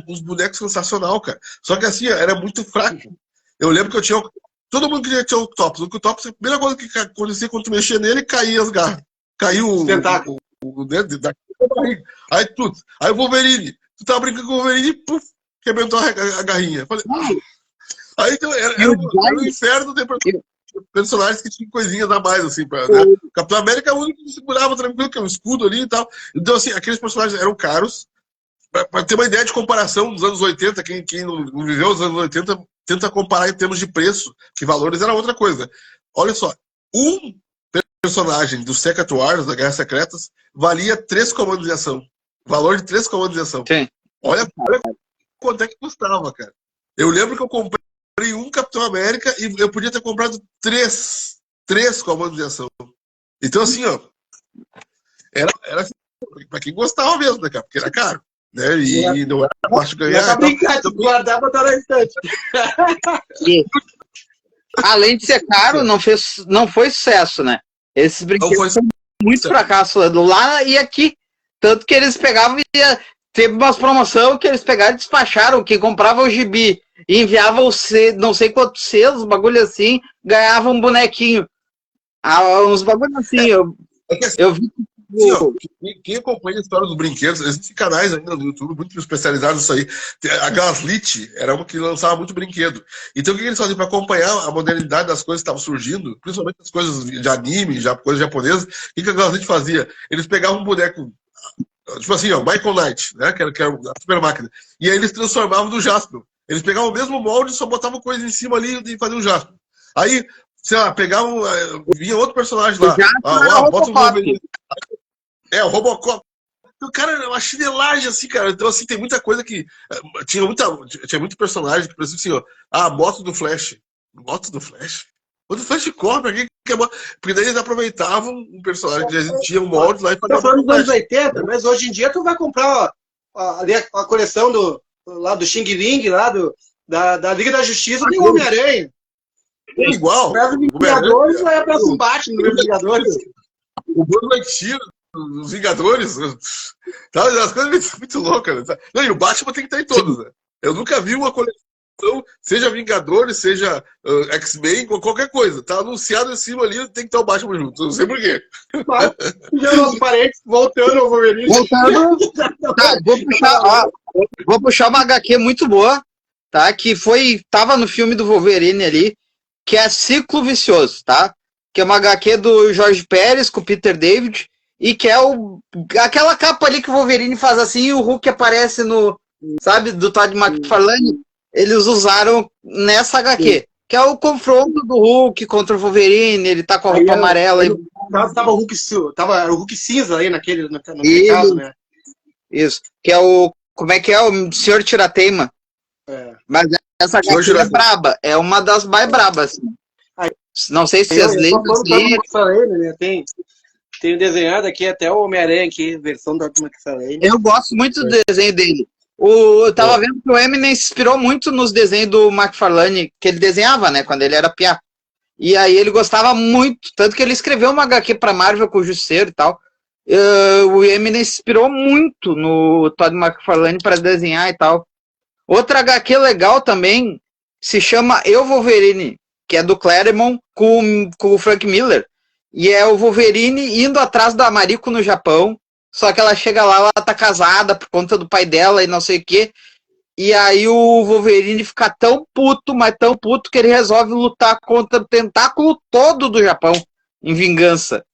os bonecos sensacional, cara. Só que assim, era muito fraco. Eu lembro que eu tinha. Todo mundo queria ter o Octopus. O Octopus, a primeira coisa que acontecia quando tu mexia nele, caía as garras. Caiu o dedo da barriga. Aí tudo. Aí o Wolverine. Tu tava brincando com o Wolverine e puf, quebrou a garrinha. Falei, aí então, era um inferno ter personagens que tinham coisinhas a mais, assim. Né? O Capitão América é o único que segurava tranquilo, que é um escudo ali e tal. Então, assim, aqueles personagens eram caros. Pra ter uma ideia de comparação dos anos 80, quem não viveu os anos 80, tenta comparar em termos de preço, que valores era outra coisa. Olha só, um personagem do Secret Wars, da Guerra Secretas, valia 3 comandos de ação. Valor de 3 comandos de ação. Sim. Olha quanto é que custava, cara. Eu lembro que eu comprei um Capitão América e eu podia ter comprado três comandos de ação. Então, assim, ó, era assim, pra quem gostava mesmo, né, cara? Porque era caro, né? E não era fácil ganhar. Pra brincar, tu guardar pra botar na estante. E, além de ser caro, não foi sucesso, né? Esses brinquedos são muito fracasso lá e aqui. Tanto que eles pegavam e teve umas promoções que eles pegaram e despacharam. Quem comprava o gibi e enviava não sei quantos selos, bagulho assim, ganhava um bonequinho. Uns bagulho assim, eu vi. Assim, ó, quem acompanha a história dos brinquedos, existem canais ainda no YouTube muito especializados nisso aí. A Gaslit era uma que lançava muito brinquedo. Então o que eles faziam para acompanhar a modernidade das coisas que estavam surgindo, principalmente as coisas de anime, coisas japonesas, o que a Gaslit fazia? Eles pegavam um boneco, tipo assim, ó, Michael Knight, né, que era a super máquina, e aí eles transformavam no Jaspion. Eles pegavam o mesmo molde, só botavam coisa em cima ali e faziam um Jaspion. Aí, sei lá, pegavam, vinha outro personagem lá, bota o Wolverine. O Robocop. Então, cara, é uma chinelagem, assim, cara. Então, assim, tem muita coisa que... Tinha muito personagem que, por exemplo, assim, ó, a moto do Flash. Moto do Flash? O do Flash corre, pra quem quer moto? Porque daí eles aproveitavam um personagem que já existia, um molde lá e faziam. Tá falando dos anos 80, mas hoje em dia tu vai comprar ali a coleção lá do Xing Ling, lá da Liga da Justiça, tem o Homem-Aranha. É igual. Os Vingadores vai pra Zumbate no Vingadores. O Bruno Lightyear, os Vingadores, tá? As coisas muito loucas. Né? Não, e o Batman tem que estar em todos. Né? Eu nunca vi uma coleção, seja Vingadores, seja X-Men, qualquer coisa. Tá anunciado em cima ali, tem que estar o Batman junto. Não sei porquê. E os nossos parentes voltando ao Wolverine. Tá, vou puxar uma HQ muito boa, tá? Que tava no filme do Wolverine ali, que é Ciclo Vicioso, tá? Que é uma HQ do Jorge Pérez com o Peter David, e que é aquela capa ali que o Wolverine faz assim e o Hulk aparece sabe, do Todd McFarlane, eles usaram nessa HQ, que é o confronto do Hulk contra o Wolverine, ele tá com a roupa amarela. Tava o Hulk cinza aí naquele caso, né? Isso, que é como é que é? O Senhor Tirateima. Mas essa HQ é braba, é uma das mais brabas, assim. Não sei se vocês lembram. Né? Tem desenhado aqui até o Homem-Aranha aqui, versão do McFarlane. Eu gosto muito do desenho dele. Eu tava vendo que o Eminem se inspirou muito nos desenhos do McFarlane, que ele desenhava, né, quando ele era piá. E aí ele gostava muito, tanto que ele escreveu uma HQ pra Marvel com o Justiceiro e tal. O Eminem se inspirou muito no Todd McFarlane para desenhar e tal. Outra HQ legal também se chama Eu Wolverine, que é do Claremont com o Frank Miller. E é o Wolverine indo atrás da Mariko no Japão. Só que ela chega lá, ela tá casada por conta do pai dela e não sei o quê. E aí o Wolverine fica tão puto, mas tão puto, que ele resolve lutar contra o tentáculo todo do Japão, em vingança.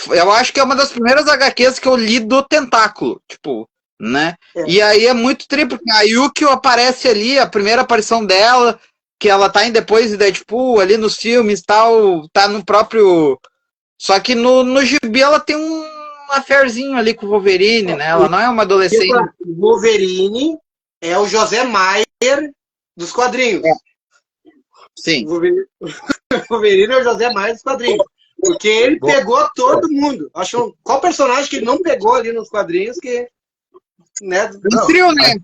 Eu acho que é uma das primeiras HQs que eu li do tentáculo, tipo, né? E aí é muito triste, porque a Yukio aparece ali, a primeira aparição dela, que ela tá em depois de Deadpool, ali nos filmes e tal, tá no próprio... Só que no gibi ela tem um affairzinho ali com o Wolverine, né? Ela não é uma adolescente. O Wolverine é o José Maier dos quadrinhos. Sim. O Wolverine é o José Maier dos quadrinhos. Porque ele pegou todo mundo. Acho qual personagem que ele não pegou ali nos quadrinhos que... Né? Um trio, né?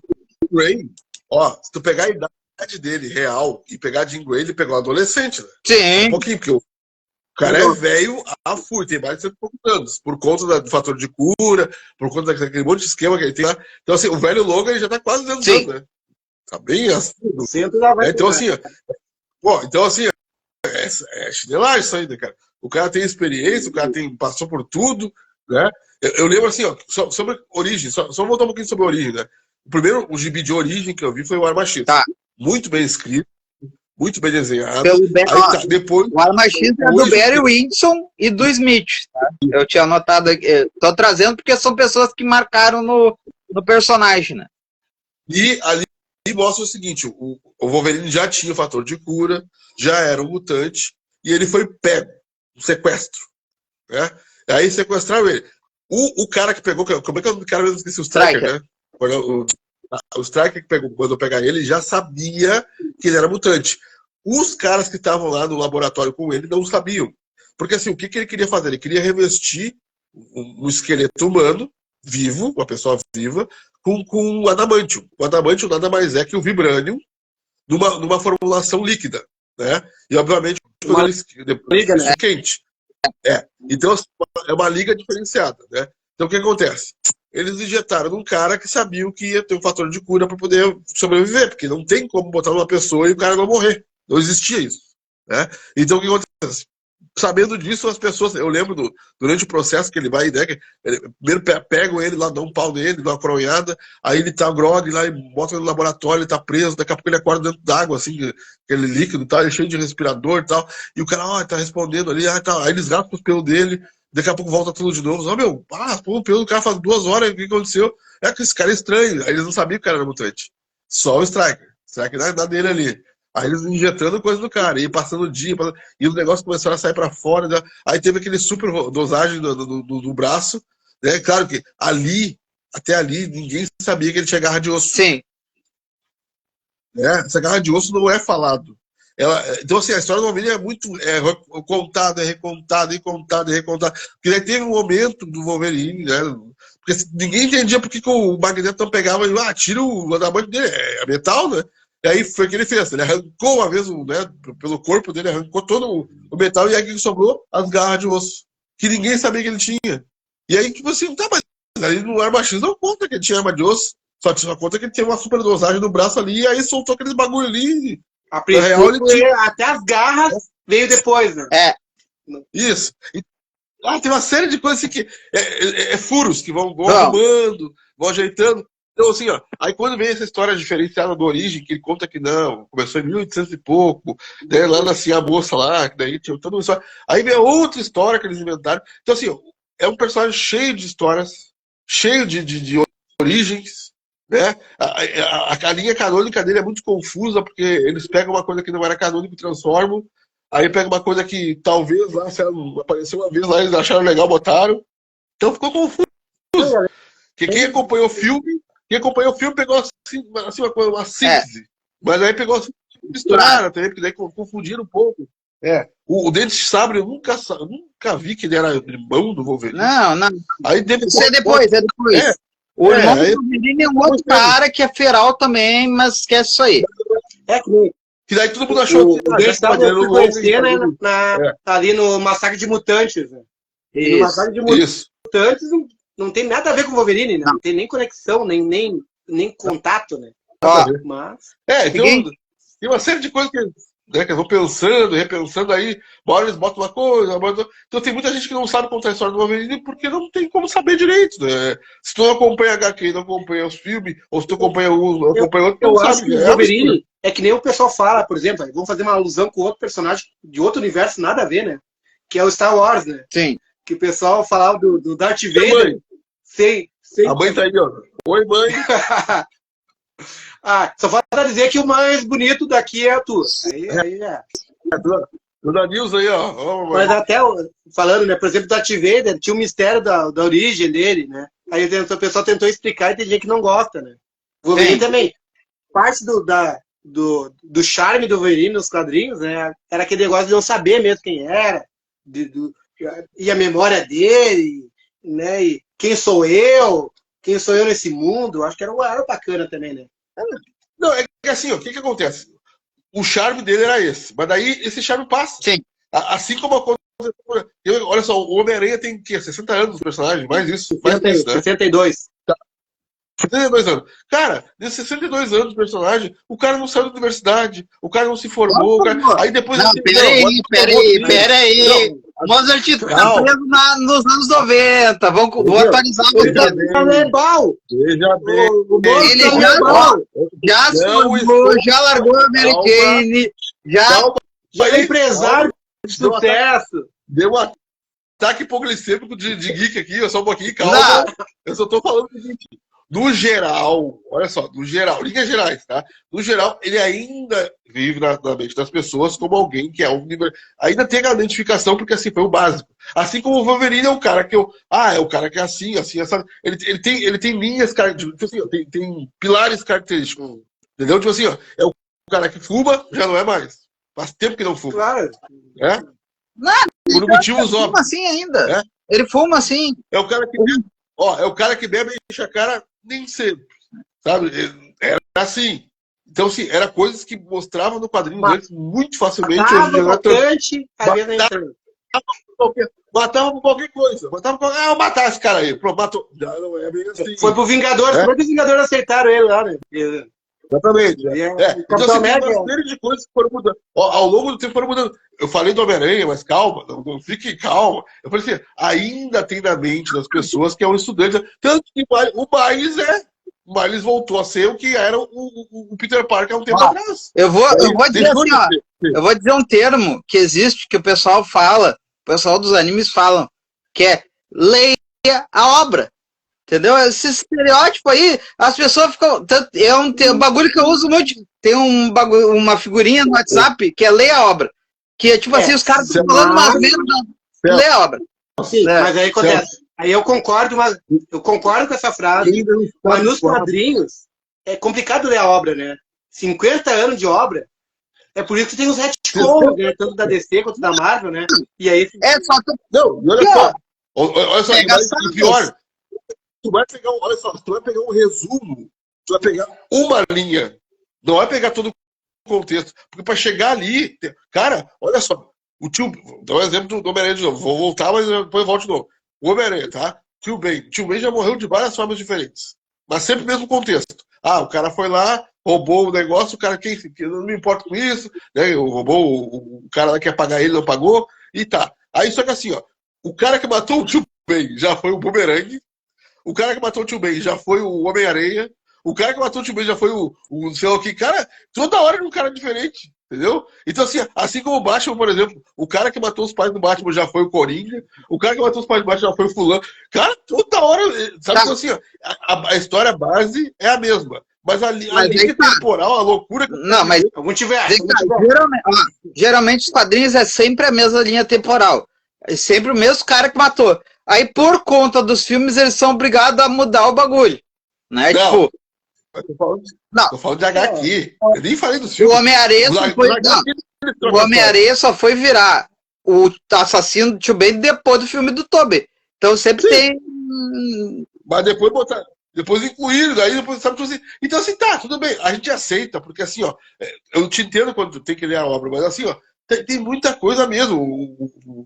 Ó, se tu pegar a idade dele real e pegar a Jean Grey, ele pegou um adolescente, né? Sim. Um pouquinho, porque o cara é velho a fui, tem mais de 100 e poucos anos, por conta do fator de cura, por conta daquele monte de esquema que ele tem lá. Então, assim, o velho Logan ele já tá quase 200 anos, né? Tá bem assim. Então, assim, é chinelagem isso ainda, cara. O cara tem experiência, o cara passou por tudo, né? Eu lembro assim, ó, sobre origem, só voltar um pouquinho sobre a origem, né? O gibi de origem que eu vi foi o Arma X. Tá. Muito bem escrito, muito bem desenhado. Depois, o Arma X é do Barry Windsor e do Smith. Tá? Eu tinha anotado aqui, tô trazendo porque são pessoas que marcaram no personagem, né? E ali mostra o seguinte, o Wolverine já tinha o fator de cura, já era um mutante, e ele foi pego, um sequestro. Né? Aí sequestraram ele. O cara que pegou, como é que é o cara mesmo? Esqueci, o Striker, né? O Stryker que mandou pegar ele já sabia que ele era mutante. Os caras que estavam lá no laboratório com ele não sabiam. Porque assim, o que ele queria fazer? Ele queria revestir um esqueleto humano, vivo, uma pessoa viva, com adamantium. O adamantium nada mais é que o vibranium numa formulação líquida, né? E obviamente Uma liga, né? quente. Então é uma liga diferenciada, né? Então o que acontece? Eles injetaram num cara que sabia que ia ter um fator de cura para poder sobreviver, porque não tem como botar numa pessoa e o cara não morrer. Não existia isso, né? Então o que acontece? Sabendo disso, as pessoas... Eu lembro durante o processo que ele vai, né? Primeiro pegam ele lá, dão um pau nele, dão uma coronhada, aí ele tá grog lá e botam ele no laboratório, ele tá preso, daqui a pouco ele acorda dentro d'água, assim, aquele líquido, tá, ele cheio de respirador e tal, e o cara, tá respondendo ali, tá. Aí eles raspam os pelos dele, daqui a pouco volta tudo de novo. O pelo do cara faz 2 horas, o que aconteceu? É que esse cara é estranho, aí eles não sabiam que o cara era mutante. Só o Stryker na dele ali. Aí eles injetando coisa no cara, e passando o dia, e os negócios começaram a sair pra fora, né? Aí teve aquele super dosagem do braço, né? Claro que até ali, ninguém sabia que ele tinha garra de osso. Sim. Essa garra de osso não é falado. Então, assim, a história do Wolverine é muito contada, recontada. Porque daí teve um momento do Wolverine, né? Porque assim, ninguém entendia por que o Magneto não pegava e tira o adamante dele, é metal, né? E aí foi o que ele fez. Ele arrancou uma vez, né, pelo corpo dele, arrancou todo o metal, e aí que sobrou as garras de osso, que ninguém sabia que ele tinha. E aí, tipo assim, mas aí no Arma X não conta que ele tinha arma de osso, só conta que ele tinha uma super dosagem no braço ali, e aí soltou aqueles bagulho ali. A princípio, até as garras veio depois, né? Isso. Tem uma série de coisas assim que furos que vão arrumando, vão ajeitando. Então, assim, aí quando vem essa história diferenciada do Origem, que ele conta que não, começou em 1800 e pouco, né, lá nascia a moça lá, que daí tinha toda uma história. Aí vem outra história que eles inventaram. Então, assim, é um personagem cheio de histórias, cheio de origens, né? A linha canônica dele é muito confusa, porque eles pegam uma coisa que não era canônica e transformam, aí pegam uma coisa que talvez lá, se ela apareceu uma vez lá, eles acharam legal, botaram. Então ficou confuso. Porque quem acompanhou o filme pegou assim, uma síntese. Mas aí pegou assim, misturaram também, porque daí confundiram um pouco. O Dente de Sabre, eu nunca vi que ele era irmão do Wolverine. Não. Aí Isso é depois. O irmão do Wolverine é um outro cara que é feral também, mas esquece isso aí. Que daí todo mundo achou que o Dente de Sabre foi conhecer, né, ali no Massacre de Mutantes. Né? No Massacre de Mutantes não tem nada a ver com o Wolverine, né? Não tem nem conexão, nem contato, né? Mas... tem uma série de coisas que eu vou pensando, repensando, aí uma hora eles botam uma coisa, então tem muita gente que não sabe contar a história do Wolverine porque não tem como saber direito, né? Se tu não acompanha HQ, não acompanha os filmes, ou se tu acompanha outro, eu acho que o Wolverine é que nem o pessoal fala, por exemplo, vamos fazer uma alusão com outro personagem de outro universo, nada a ver, né? Que é o Star Wars, né? Sim. Que o pessoal falava do Darth Vader. A mãe tá aí, ó. Oi, mãe. Só falta dizer que o mais bonito daqui é a tua. Aí Dona Nilza aí, ó. Mas até, falando, né, por exemplo, do Darth Vader, tinha um mistério da origem dele, né? Aí o pessoal tentou explicar e tem gente que não gosta, né? O Wolverine também. Parte do charme do Wolverine nos quadrinhos, né? Era aquele negócio de não saber mesmo quem era, e a memória dele, né? E quem sou eu nesse mundo, acho que era bacana também, né? Não, é que assim, o que acontece? O charme dele era esse, mas daí esse charme passa. Sim. Assim como aconteceu. Olha só, o Homem-Aranha tem 60 anos dos personagens, mais isso. Mais 62. 62 anos. Cara, nesses 62 anos do personagem, o cara não saiu da universidade, o cara não se formou. Aí depois. Não, peraí. Mozart tá preso nos anos 90. Vou atualizar o Veja bem. Ele já largou o Americane. Já é empresário de sucesso. Deu um ataque hipoglicêmico de geek aqui, só um pouquinho, calma. Eu só tô falando o seguinte. no geral, olha só, no geral, linhas gerais, tá? No geral, ele ainda vive na mente das pessoas como alguém que é um nível. Ainda tem a identificação, porque assim foi o básico. Assim como o Wolverine é um cara que é o cara que é assim, essa. Ele tem linhas, tipo assim, tem pilares característicos. Entendeu? Tipo assim, ó, é o cara que fuma, já não é mais. Faz tempo que não fuma. Claro. É? Não, Por motivos ele fuma óbvios. assim ainda. É? Ele fuma assim. É o cara que bebe, é o cara que bebe e enche a cara nem sempre. Sabe? Era assim. Então, assim, era coisas que mostravam no quadrinho antes muito facilmente. Hoje em dia, matava por qualquer coisa. Eu matar esse cara aí. Pronto, matou. Já não é bem assim. Foi pro Vingadores, por que os Vingadores aceitaram ele lá, né? Exatamente. Então, assim, tem uma série de coisas que foram mudando. Ao longo do tempo foram mudando. Eu falei do Homem-Aranha, mas calma, não fique calma. Eu falei assim, ainda tem na mente das pessoas que é um estudante. Tanto que o Miles voltou a ser o que era o Peter Parker há um tempo atrás. Eu vou dizer assim, ó, eu vou dizer um termo que existe, que o pessoal fala, o pessoal dos animes falam, que é leia a obra. Entendeu? Esse estereótipo aí, as pessoas ficam. É um bagulho que eu uso muito. Tem uma figurinha no WhatsApp que é leia a obra. Que é tipo assim, os caras estão falando umas merda, leia a obra. Sim, mas aí acontece. Aí eu concordo com essa frase, mas nos quadrinhos é complicado ler a obra, né? 50 anos de obra. É por isso que tem os retcons, né? Tanto da DC quanto da Marvel, né? E aí. Não, olha só, e pior. Tu vai pegar um resumo, tu vai pegar uma linha, não vai pegar todo o contexto, porque para chegar ali, cara, olha só, dá um exemplo do Homem-Aranha de novo, vou voltar, mas depois eu volto de novo. O Homem-Aranha, tá? Tio Ben já morreu de várias formas diferentes, mas sempre o mesmo contexto. O cara foi lá, roubou o negócio, o cara que não me importa com isso, né? Roubou o cara lá que ia pagar ele, não pagou, e tá. Aí só que assim, ó, o cara que matou o Tio Ben já foi o Boomerang. O cara que matou o Tio Ben já foi o Homem-Aranha. O cara que matou o Tio Ben já foi o sei lá o que. Cara, toda hora é um cara diferente. Entendeu? Então, assim como o Batman, por exemplo, o cara que matou os pais do Batman já foi o Coringa. O cara que matou os pais do Batman já foi o fulano. Cara, toda hora. Sabe? Então, assim, ó, a história base é a mesma. Mas a linha temporal, a loucura. Não, mas. Geralmente os quadrinhos é sempre a mesma linha temporal. É sempre o mesmo cara que matou. Aí, por conta dos filmes, eles são obrigados a mudar o bagulho. Né? Não, tipo. Tô falando de HQ. Eu nem falei dos filmes. O Homem-Aranha só foi virar o assassino do Tio Ben depois do filme do Tobey. Então sempre tem. Mas depois incluíram, daí depois sabe assim. Então, assim, tá, tudo bem. A gente aceita, porque assim, ó, eu te entendo quando tu tem que ler a obra, mas assim, ó. Tem muita coisa mesmo.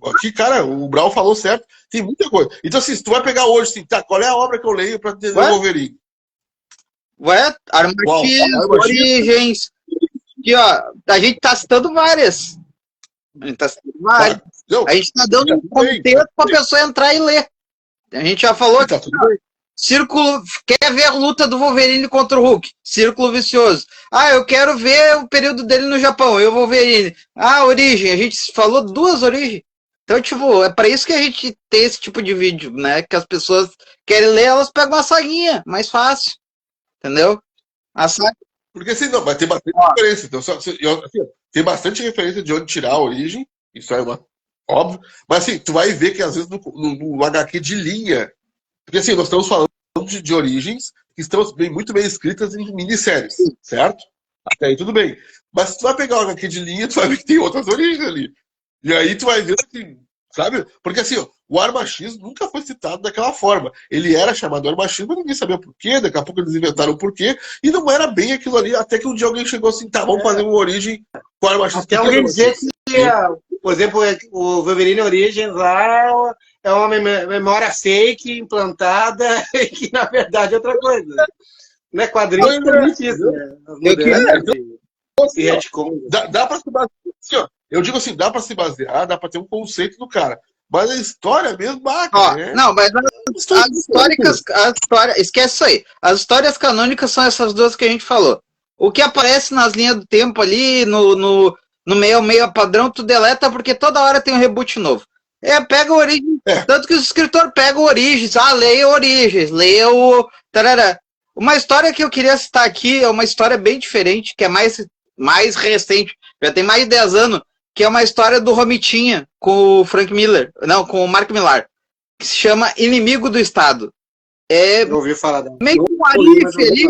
Aqui, cara, o Brau falou certo. Tem muita coisa. Então, assim, se tu vai pegar hoje, assim, tá, qual é a obra que eu leio pra entender o Wolverine? Arma X, Origens. Aqui, ó, a gente tá citando várias. A gente tá dando um contexto pra pessoa entrar e ler. A gente já falou tá, tudo bem. Círculo, quer ver a luta do Wolverine contra o Hulk? Círculo vicioso. Eu quero ver o período dele no Japão. Eu Wolverine. Origem. A gente falou 2 origens. Então, tipo, é para isso que a gente tem esse tipo de vídeo, né? Que as pessoas querem ler, elas pegam uma saguinha, mais fácil. Entendeu? Porque assim, não, mas tem bastante referência. Então, tem bastante referência de onde tirar a origem. Isso é óbvio. Mas assim, tu vai ver que às vezes no HQ de linha. Porque assim, nós estamos falando de origens que estão muito bem escritas em minisséries, certo? Até aí tudo bem. Mas se tu vai pegar o HQ de linha, tu vai ver que tem outras origens ali. E aí tu vai ver assim, sabe? Porque assim, ó, o Arma X nunca foi citado daquela forma. Ele era chamado Arma X, mas ninguém sabia o porquê. Daqui a pouco eles inventaram o porquê. E não era bem aquilo ali, até que um dia alguém chegou assim, tá, vamos fazer uma origem com o Arma X. Até alguém dizer que, por exemplo, o Wolverine Origins lá é uma memória fake implantada e que, na verdade, é outra coisa. Não é quadrinho, permite isso, né? Dá pra se basear, assim, ó, eu digo assim, dá pra se basear, dá pra ter um conceito do cara. Mas a história mesmo, né? Não, mas esquece isso aí. As histórias canônicas são essas 2 que a gente falou. O que aparece nas linhas do tempo ali, no meio padrão, tu deleta porque toda hora tem um reboot novo. Pega o Origem. Tanto que os escritores pegam Origens. Leia Origens, leia o. Tarará. Uma história que eu queria citar aqui é uma história bem diferente, que é mais recente, já tem mais de 10 anos, que é uma história do Romitinha com o Frank Miller, não, com o Mark Millar, que se chama Inimigo do Estado. É Não ouvi falar dela. meio um alívio ali.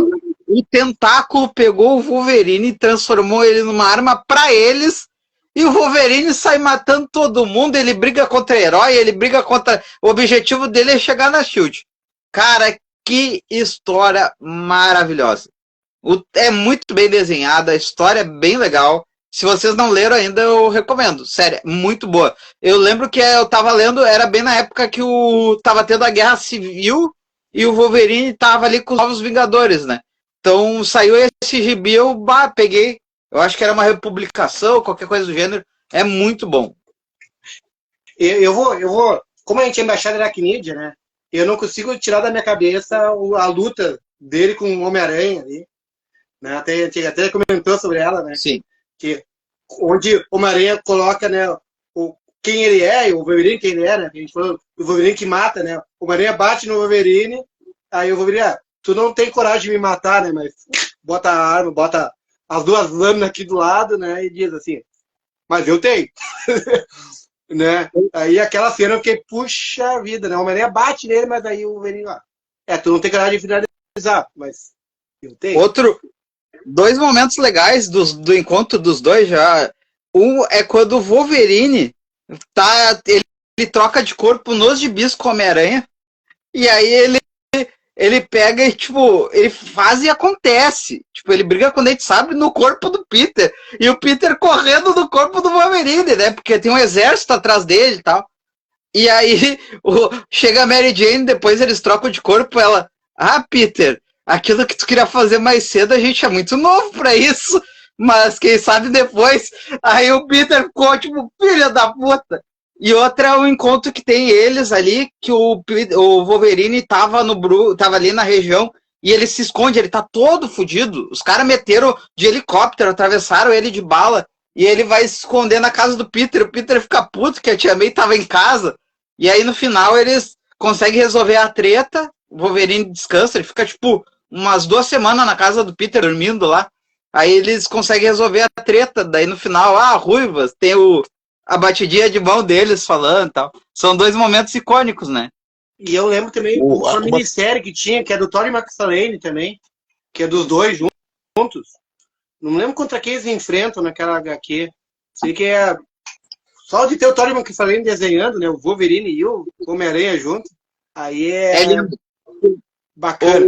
O Tentáculo pegou o Wolverine e transformou ele numa arma pra eles. E o Wolverine sai matando todo mundo. Ele briga contra herói, ele briga contra. O objetivo dele é chegar na Shield. Cara, que história maravilhosa. É muito bem desenhada, a história é bem legal. Se vocês não leram ainda, eu recomendo. Sério, muito boa. Eu lembro que eu tava lendo, era bem na época que tava tendo a Guerra Civil e o Wolverine tava ali com os Novos Vingadores, né? Então saiu esse gibi, eu peguei. Eu acho que era uma republicação, qualquer coisa do gênero. É muito bom. Eu vou. Como a gente é embaixada da Aracnídea, né? Eu não consigo tirar da minha cabeça a luta dele com o Homem-Aranha ali. Né? Até comentou sobre ela, né? Sim. Onde o Homem-Aranha coloca, né, quem ele é, o Wolverine quem ele é, né? A gente falou o Wolverine que mata, né? O Homem-Aranha bate no Wolverine, aí o Wolverine, tu não tem coragem de me matar, né? Mas bota a arma, bota as duas lâminas aqui do lado, né? E diz assim, mas eu tenho. Né? Aí aquela cena eu fiquei, puxa vida, né? O Homem-Aranha bate nele, mas aí o Wolverine lá. Tu não tem coragem de finalizar, mas eu tenho. Dois momentos legais do encontro dos dois já. Um é quando o Wolverine ele troca de corpo nos gibis com o Homem-Aranha. E aí ele pega e, tipo, ele faz e acontece. Tipo, ele briga com o Dente Sabre no corpo do Peter. E o Peter correndo no corpo do Wolverine, né? Porque tem um exército atrás dele e tal. E aí chega a Mary Jane, depois eles trocam de corpo, ela... Peter, aquilo que tu queria fazer mais cedo, a gente é muito novo pra isso. Mas quem sabe depois... Aí o Peter ficou, tipo, filha da puta. E outra é o encontro que tem eles ali, que o Wolverine tava ali na região e ele se esconde, ele tá todo fudido. Os caras meteram de helicóptero, atravessaram ele de bala e ele vai se esconder na casa do Peter. O Peter fica puto que a Tia May tava em casa. E aí no final eles conseguem resolver a treta, o Wolverine descansa, ele fica tipo umas 2 semanas na casa do Peter dormindo lá. Aí eles conseguem resolver a treta, daí no final, Ruivas, tem a batidinha de mão deles falando e tal. São 2 momentos icônicos, né? E eu lembro também uma minissérie que tinha, que é do Todd McFarlane também, que é dos dois juntos. Não lembro contra quem eles enfrentam naquela HQ. Sei que é só de ter o Todd McFarlane desenhando, né? O Wolverine e o Homem-Aranha junto. Aí é lindo. Bacana.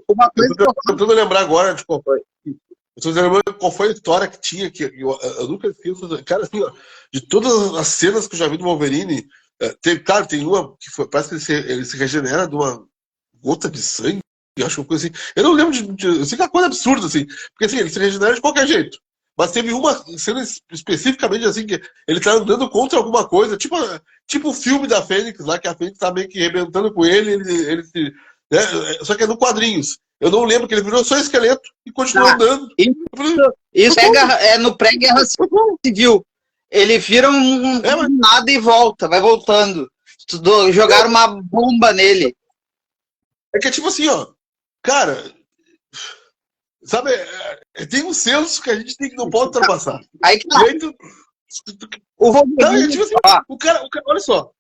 Uma coisa eu tô tentando lembrar agora de qual foi. Eu tô lembrando qual foi a história que tinha, que eu nunca esqueço. Cara, assim, ó, de todas as cenas que eu já vi do Wolverine, tem uma que parece que ele se regenera de uma gota de sangue, eu acho uma coisa assim. Eu não lembro eu sei que é uma coisa absurda, assim, porque assim, ele se regenera de qualquer jeito. Mas teve uma cena especificamente assim, que ele tá andando contra alguma coisa, tipo o filme da Fênix, lá que a Fênix tá meio que arrebentando com ele né, só que é no quadrinhos. Eu não lembro que ele virou só esqueleto e continuou andando. Isso é no pré-guerra civil. Ele vira nada e volta, vai voltando. Jogaram uma bomba nele. É que é tipo assim, ó. Cara, sabe, tem um senso que a gente não pode ultrapassar. Aí que tá. O Wolverine, tipo assim, o cara, olha só.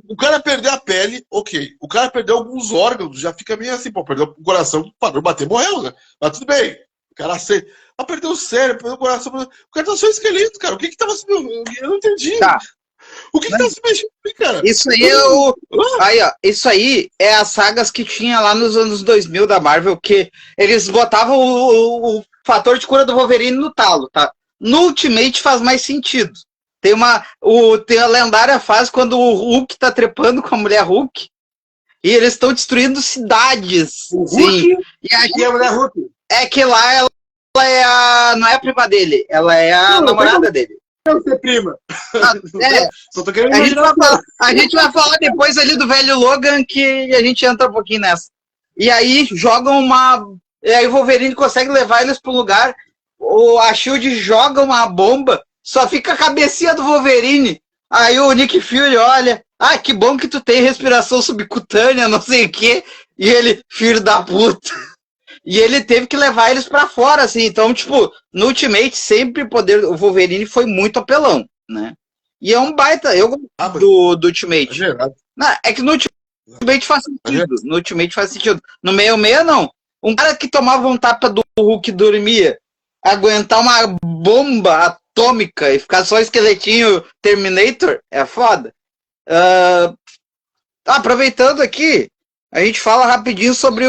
O cara perdeu a pele, ok. O cara perdeu alguns órgãos, já fica meio assim, perdeu o coração, parou de bater, morreu, né? Mas tudo bem. O cara aceita. Mas perdeu o cérebro, perdeu o coração. O cara tá só esqueleto, cara. O que tava se mexendo? Eu não entendi. Tá. O que tava se mexendo, cara? Isso aí isso aí é as sagas que tinha lá nos anos 2000 da Marvel, que eles botavam o fator de cura do Wolverine no talo, tá? No Ultimate faz mais sentido. Tem a lendária fase quando o Hulk tá trepando com a mulher Hulk e eles estão destruindo cidades. O Hulk? Sim. E a mulher Hulk? É que lá ela não é a prima dele, ela é a namorada dele. Não ser prima. Só tô querendo a gente vai falar depois ali do velho Logan, que a gente entra um pouquinho nessa. E aí jogam e aí o Wolverine consegue levar eles pro lugar, a Shield joga uma bomba, só fica a cabecinha do Wolverine. Aí o Nick Fury olha, que bom que tu tem respiração subcutânea, não sei o quê. E ele, filho da puta. E ele teve que levar eles pra fora, assim. Então, tipo, no Ultimate, sempre o Wolverine foi muito apelão, né? E é um baita, eu gosto do Ultimate. Não, é que no Ultimate faz sentido. No Ultimate faz sentido. No 66, não. Um cara que tomava um tapa do Hulk e dormia, aguentar uma bomba atômica e ficar só esqueletinho Terminator, é foda. Aproveitando aqui, a gente fala rapidinho sobre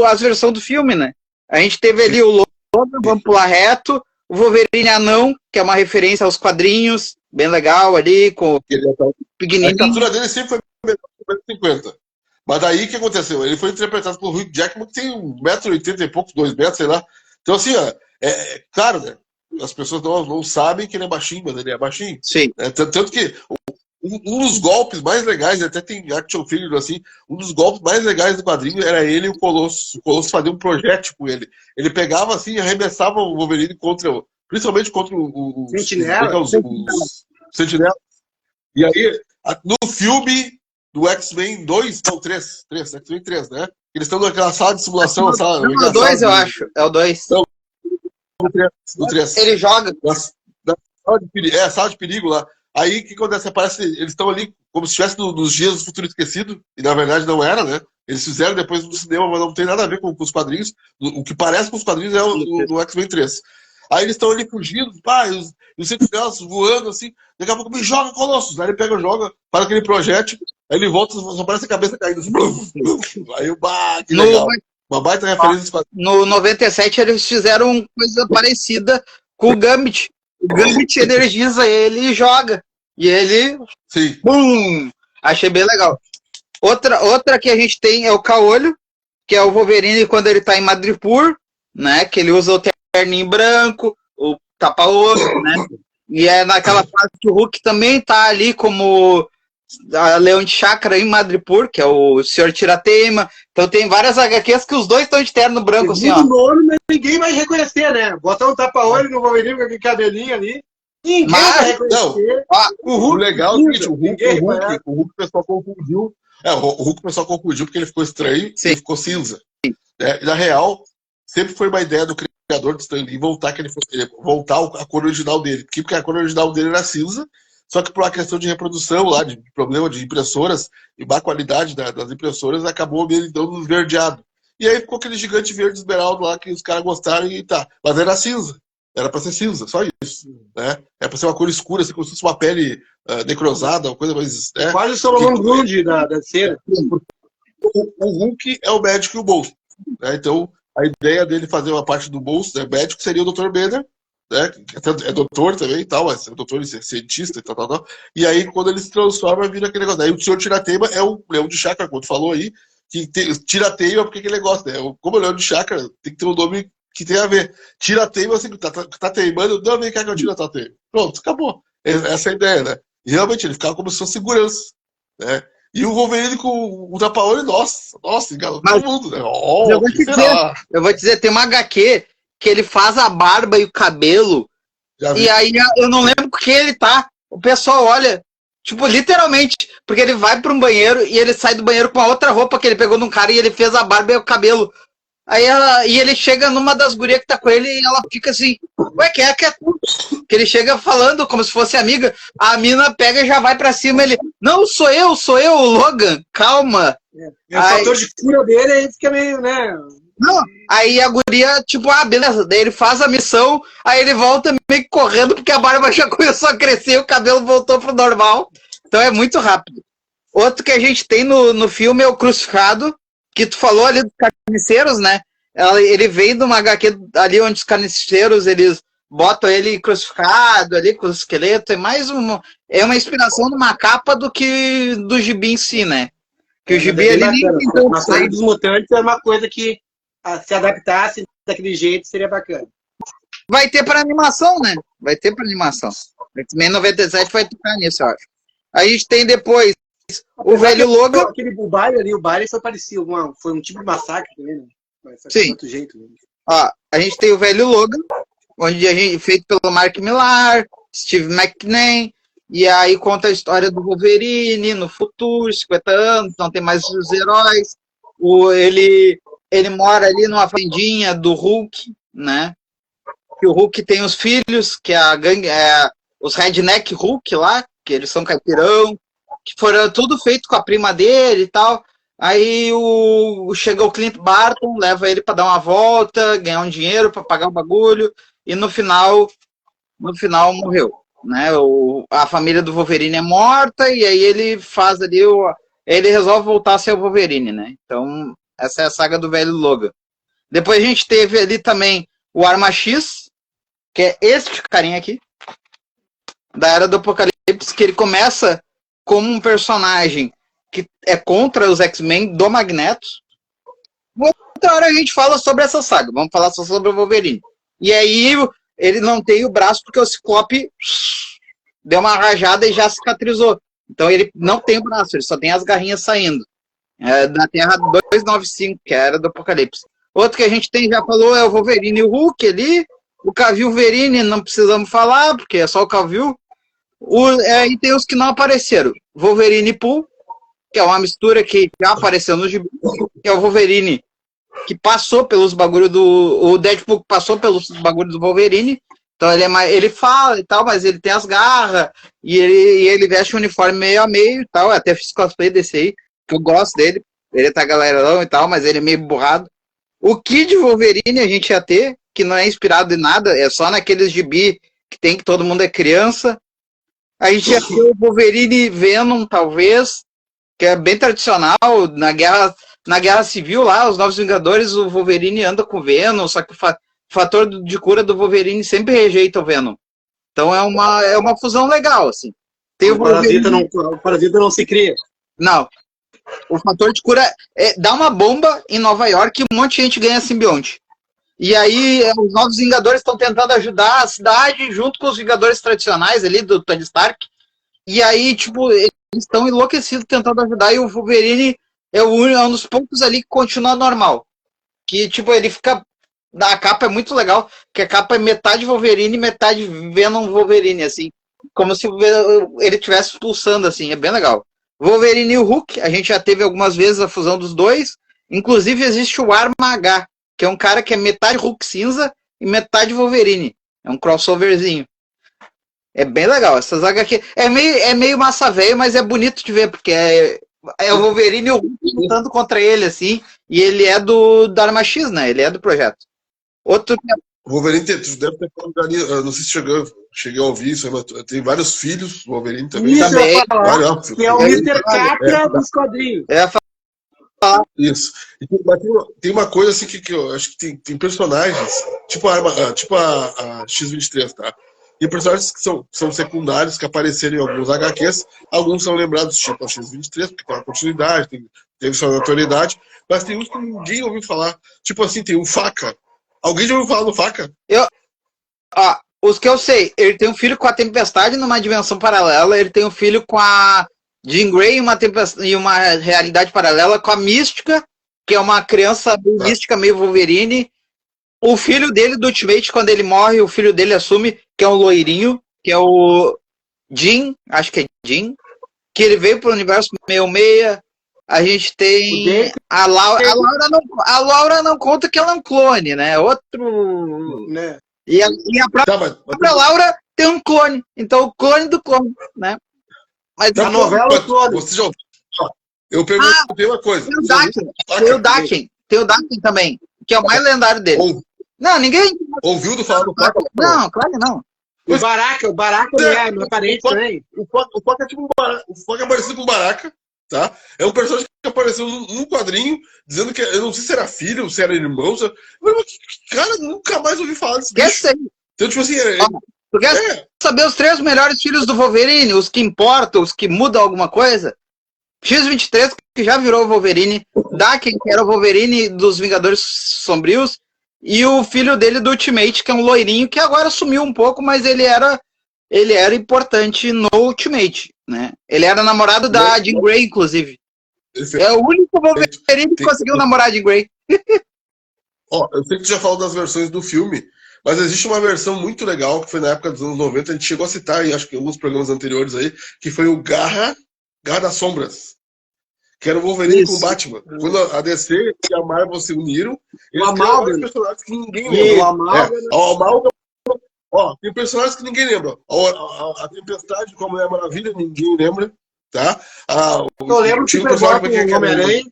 as versões do filme, né? A gente teve ali o Logan, vamos pular reto, o Wolverine Anão, que é uma referência aos quadrinhos, bem legal ali, com o pequenininho. A estatura dele sempre foi menor que 1,50 m. Mas daí o que aconteceu? Ele foi interpretado pelo Hugh Jackman, que tem 1,80 m e pouco, 2 metros, sei lá. Então, assim, ó, claro, né? As pessoas não sabem que ele é baixinho, mas ele é baixinho. Sim. Tanto que um dos golpes mais legais, até tem action figure assim, um dos golpes mais legais do quadrinho era ele e o Colosso. O Colosso fazia um projétil com ele. Ele pegava assim e arremessava o Wolverine principalmente contra os Sentinela. E aí, no filme do X-Men 2, não, 3, X-Men 3, né? Eles estão naquela sala de simulação. É o 2, eu acho. É o 2. Então, do 3. Ele joga. Sala de perigo lá. Aí o que acontece? Parece eles estão ali como se estivesse nos dias do futuro esquecido, e na verdade não era, né? Eles fizeram depois no cinema, mas não tem nada a ver com os quadrinhos. O que parece com os quadrinhos é o X-Men 3. Aí eles estão ali fugindo, e os sentinelas voando assim, daqui a pouco me joga Colossus. Aí ele pega, joga, para aquele projétil, aí ele volta, só parece a cabeça caindo assim, aí que legal. Uma baita referência. No 97 eles fizeram coisa parecida com o Gambit. O Gambit energiza ele e joga. E ele... Sim. Bum! Achei bem legal. Outra que a gente tem é o Caolho, que é o Wolverine quando ele tá em Madripoor, né? Que ele usa o terninho branco, o tapa-olho, né? E é naquela fase que o Hulk também tá ali como a Leão de Chácara em Madripoor, que é o Senhor Tirateima. Então tem várias HQs que os dois estão de terno branco, assim, ó. Nome, mas ninguém vai reconhecer, né? Botar um tapa-olho no Wolverine com aquele cabelinho ali. Ninguém vai reconhecer. O legal é o seguinte, o Hulk o pessoal confundiu. O Hulk o pessoal confundiu porque ele ficou estranho e ficou cinza. Na real, sempre foi uma ideia do criador do Stan Lee voltar a cor original dele. Porque a cor original dele era cinza, só que por uma questão de reprodução lá, de problema de impressoras e má qualidade das impressoras, acabou ele dando esverdeado. E aí ficou aquele gigante verde esmeralda lá que os caras gostaram e tá. Mas era cinza. Era pra ser cinza, só isso. Né? Era pra ser uma cor escura, assim, como se fosse uma pele necrosada, uma coisa mais... Né? Quase o Solomon Grundy da cena. O Hulk é o médico e o bolso. Né? Então, a ideia dele fazer uma parte do bolso, né, médico, seria o Dr. Banner, né? É doutor também e tal, mas é doutor, é cientista e tal. E aí, quando ele se transforma, vira aquele negócio. Aí o Senhor Tirateima é o Leão de Chácara, como tu falou aí, que tirateima porque ele gosta. Né? Como é o Leão de Chácara, tem que ter um nome que tem a ver. Tirateima, assim, tá teimando, não, vem cá que eu tiro a tua teima. Pronto, acabou. Essa é a ideia, né? E realmente, ele ficava como se fosse segurança, né? E o Wolverine com o tapa-olho, nossa, enganou todo mundo, né? Eu vou te dizer, tem uma HQ que ele faz a barba e o cabelo, e aí eu não lembro com quem ele tá. O pessoal olha, tipo, literalmente, porque ele vai pra um banheiro e ele sai do banheiro com a outra roupa que ele pegou num cara e ele fez a barba e o cabelo. Aí e ele chega numa das gurias que tá com ele e ela fica assim, ué, que é tu? Que ele chega falando como se fosse amiga, a mina pega e já vai pra cima, ele, não, sou eu, o Logan, calma. O fator de cura dele aí fica meio, né? Não, aí a guria, tipo, beleza, daí ele faz a missão, aí ele volta meio que correndo porque a barba já começou a crescer e o cabelo voltou pro normal. Então é muito rápido. Outro que a gente tem no filme é o Crucificado, que tu falou ali dos carniceiros, né? Ele veio de uma HQ ali onde os carniceiros, eles botam ele crucificado ali com o esqueleto. É uma inspiração numa capa do que do gibi em si, né? Que o gibi ele nem tentou. A saída dos mutantes é uma coisa que se adaptasse daquele jeito seria bacana. Vai ter para animação, né? Vai ter para animação. X-Men 97 vai tocar nisso, eu acho. Aí a gente tem depois o velho Logan. Aquele o baile foi parecido, foi um tipo de massacre também, né? Mas sim. De outro jeito, né? Ó, a gente tem o velho Logan, onde a gente feito pelo Mark Millar, Steve McNamee, e aí conta a história do Wolverine no futuro, 50 anos, não tem mais os heróis. Ele mora ali numa fazendinha do Hulk, né? Que o Hulk tem os filhos, que é a gangue, os Redneck Hulk lá, que eles são caipirão, que foram tudo feito com a prima dele e tal. Aí chega o Clint Barton, leva ele para dar uma volta, ganhar um dinheiro para pagar o bagulho, e no final morreu, né? A família do Wolverine é morta, e aí ele faz ali ele resolve voltar a ser o Wolverine, né? Então, essa é a saga do velho Logan. Depois a gente teve ali também o Arma X, que é este carinha aqui, da Era do Apocalipse, que ele começa como um personagem que é contra os X-Men do Magneto. Outra hora a gente fala sobre essa saga, vamos falar só sobre o Wolverine. E aí ele não tem o braço porque o Ciclope deu uma rajada e já cicatrizou. Então ele não tem o braço, ele só tem as garrinhas saindo. Da Terra 295, que é a Era do Apocalipse. Outro que a gente já falou é o Wolverine e o Hulk ali. O Cavill Verine não precisamos falar, porque é só o Cavill. E tem os que não apareceram. Wolverine Pool, que é uma mistura que já apareceu no gibi, que é o Wolverine que passou pelos bagulhos o Deadpool passou pelos bagulhos do Wolverine. Então ele fala e tal, mas ele tem as garras e ele veste um uniforme meio a meio e tal. Eu até fiz cosplay desse aí, que eu gosto dele. Ele tá galerão e tal, mas ele é meio burrado. O Kid Wolverine a gente ia ter, que não é inspirado em nada, é só naqueles gibi que todo mundo é criança. A gente ia ter o Wolverine Venom, talvez, que é bem tradicional. Na Guerra Civil lá, os Novos Vingadores, o Wolverine anda com o Venom, só que o fator de cura do Wolverine sempre rejeita o Venom. Então é uma fusão legal, assim. Tem o parasita não se cria. Não. O fator de cura dá uma bomba em Nova York e um monte de gente ganha simbionte. E aí os Novos Vingadores estão tentando ajudar a cidade junto com os Vingadores tradicionais ali do Tony Stark. E aí, tipo, eles estão enlouquecidos tentando ajudar e o Wolverine é um dos poucos ali que continua normal. Que, tipo, ele fica... A capa é muito legal, que a capa é metade Wolverine e metade Venom Wolverine, assim. Como se ele estivesse pulsando, assim. É bem legal. Wolverine e o Hulk, a gente já teve algumas vezes a fusão dos dois. Inclusive existe o Arma H, que é um cara que é metade Hulk cinza e metade Wolverine. É um crossoverzinho. É bem legal. Essas HQ é meio massa velho, mas é bonito de ver, porque é o Wolverine e o Hulk lutando contra ele, assim. E ele é do Arma X, né? Ele é do projeto. Outro... O Wolverine tu deve ter falado ali, não sei se cheguei a ouvir isso, mas tem vários filhos, o Wolverine também. Isso, eu ia falar, que é o Mr. Capra dos quadrinhos. Isso. E tem uma coisa assim que eu acho que tem personagens, tipo a X-23, tá? E personagens que são secundários, que apareceram em alguns HQs, alguns são lembrados tipo a X-23, porque tem uma continuidade, teve sua notoriedade, mas tem uns que ninguém ouviu falar. Tipo assim, tem o Faca. Alguém já ouviu falar do Faca? Os que eu sei, ele tem um filho com a Tempestade numa dimensão paralela, ele tem um filho com a Jean Grey em uma realidade paralela, com a Mística, que é uma criança mística meio Wolverine. O filho dele, do Ultimate, quando ele morre, o filho dele assume que é um loirinho, que é o Jean, acho que é Jean, que ele veio pro universo 66. A gente tem a Laura não conta que ela é um clone, né? Outro... Né? E a própria Laura tem um clone. Então, o clone do clone, né? Mas a novela é clone. Você já... Eu perguntei uma coisa. Tem o Daken também, que é o mais lendário dele. Não, ninguém... Ouviu do falar do Faca? Não, claro que não. O Baraka é parente também. O Faca é tipo um Baraka. O Faca é parecido com o Baraka. Tá? É um personagem que apareceu num quadrinho dizendo que, eu não sei se era filho, se era irmão, mas cara, nunca mais ouvi falar desse bicho. Então, tipo assim, tu quer saber os 3 melhores filhos do Wolverine, os que importam, os que mudam alguma coisa? X-23, que já virou o Wolverine, Daken, que era o Wolverine dos Vingadores Sombrios, e o filho dele do Ultimate, que é um loirinho, que agora sumiu um pouco, mas ele era importante no Ultimate, né? Ele era namorado da Jean Grey, inclusive. É o único Wolverine que conseguiu namorar a Jean Grey. Eu sei que tu já falou das versões do filme, mas existe uma versão muito legal, que foi na época dos anos 90, a gente chegou a citar, em acho que em alguns programas anteriores aí, que foi o Garra das Sombras. que era o Wolverine Isso. com o Batman. Quando a DC e a Marvel se uniram, eles O criaram vários Amálgama. personagens que ninguém O lembra. Amálgama. O Amálgama, ó, tem personagens que ninguém lembra. A Tempestade com a Mulher Maravilha, ninguém lembra, tá? Eu lembro que o Superboy com o Homem-Aranha.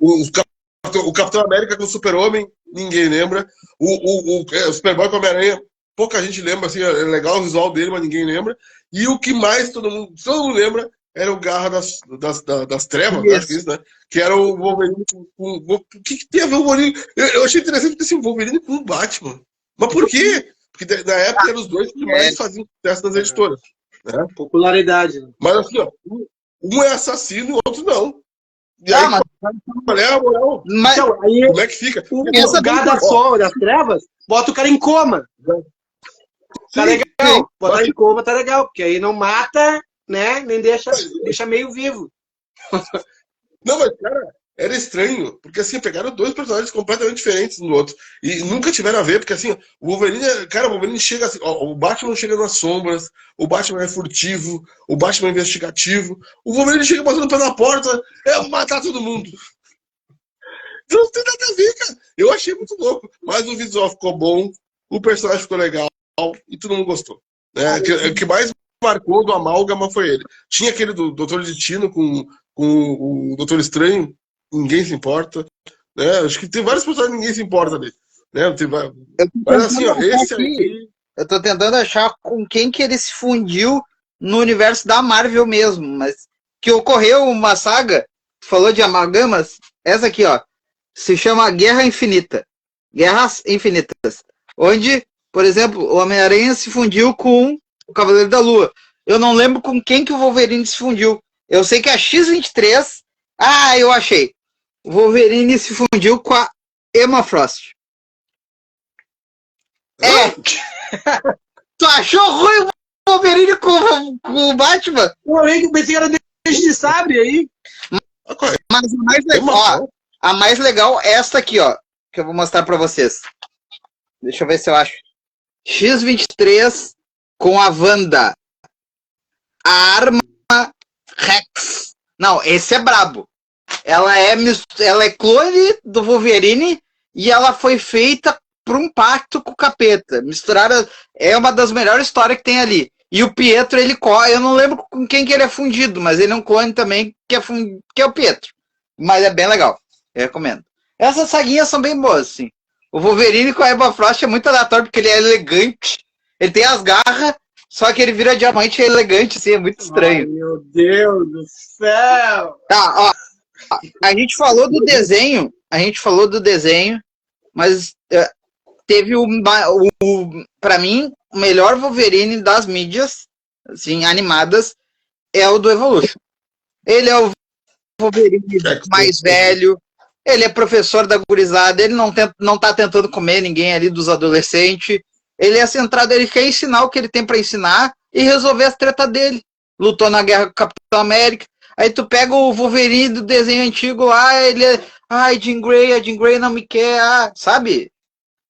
O Capitão América com o Super-Homem, ninguém lembra. O Superboy com o Homem-Aranha, pouca gente lembra, assim, é legal o visual dele, mas ninguém lembra. E o que mais todo mundo lembra era o Garra das Trevas, acho que é isso, né? Que era o Wolverine com... O que tem a ver o Wolverine? Eu achei interessante ter esse Wolverine com o Batman. Mas por quê? Porque na época eram os dois que mais faziam sucesso das editoras. Né? Popularidade. Mas assim, ó, um é assassino e o outro não. E Ah, aí, mas- qual é a moral? Mas, Então, aí Como é que fica? o Essa lugar das sombras, das trevas, bota o cara em coma. Tá Sim, legal. Botar mas- em coma tá legal, porque aí não mata, né? Nem deixa meio vivo. Não, mas, cara, era estranho, porque assim, pegaram dois personagens completamente diferentes um do outro. E nunca tiveram a ver, porque assim, o Wolverine chega assim, ó, o Batman chega nas sombras, o Batman é furtivo, o Batman é investigativo, o Wolverine chega passando pela porta, matar todo mundo. Então não tem nada a ver, cara. Eu achei muito louco, mas o visual ficou bom, o personagem ficou legal e todo mundo gostou. O que mais marcou do Amálgama foi ele. Tinha aquele do Dr. Destino com o Doutor Estranho, ninguém se importa. Né? Acho que tem vários personagens que ninguém se importa ali. Né? Mas assim, ó, esse aí. Eu tô tentando achar com quem que ele se fundiu no universo da Marvel mesmo, mas que ocorreu uma saga, falou de amalgamas, essa aqui, ó, se chama Guerra Infinita. Guerras Infinitas. Onde, por exemplo, o Homem-Aranha se fundiu com o Cavaleiro da Lua. Eu não lembro com quem que o Wolverine se fundiu. Eu sei que a X-23... eu achei. O Wolverine se fundiu com a Emma Frost. Tu achou ruim o Wolverine com o Batman? Eu pensei que era Dente de Sabre aí. Mas a mais legal, ó, a mais legal é essa aqui, ó, que eu vou mostrar pra vocês. Deixa eu ver se eu acho. X-23 com a Wanda. A arma Rex. Não, esse é brabo. Ela é clone do Wolverine e ela foi feita por um pacto com o capeta. Misturaram. É uma das melhores histórias que tem ali. E o Pietro, eu não lembro com quem que ele é fundido, mas ele é um clone também que é o Pietro. Mas é bem legal. Eu recomendo. Essas saguinhas são bem boas, assim. O Wolverine com a Emma Frost é muito aleatório porque ele é elegante. Ele tem as garras, só que ele vira diamante e é elegante, assim, é muito estranho. Ai, meu Deus do céu! Tá, ó. A gente falou do desenho, mas teve pra mim, o melhor Wolverine das mídias, assim, animadas, é o do Evolution. Ele é o Wolverine mais velho, ele é professor da gurizada, ele não tá tentando comer ninguém ali dos adolescentes, ele é centrado, ele quer ensinar o que ele tem pra ensinar e resolver as tretas dele. Lutou na guerra com o Capitão América. Aí tu pega o Wolverine do desenho antigo lá, ele é... Ai, Jean Grey não me quer, sabe?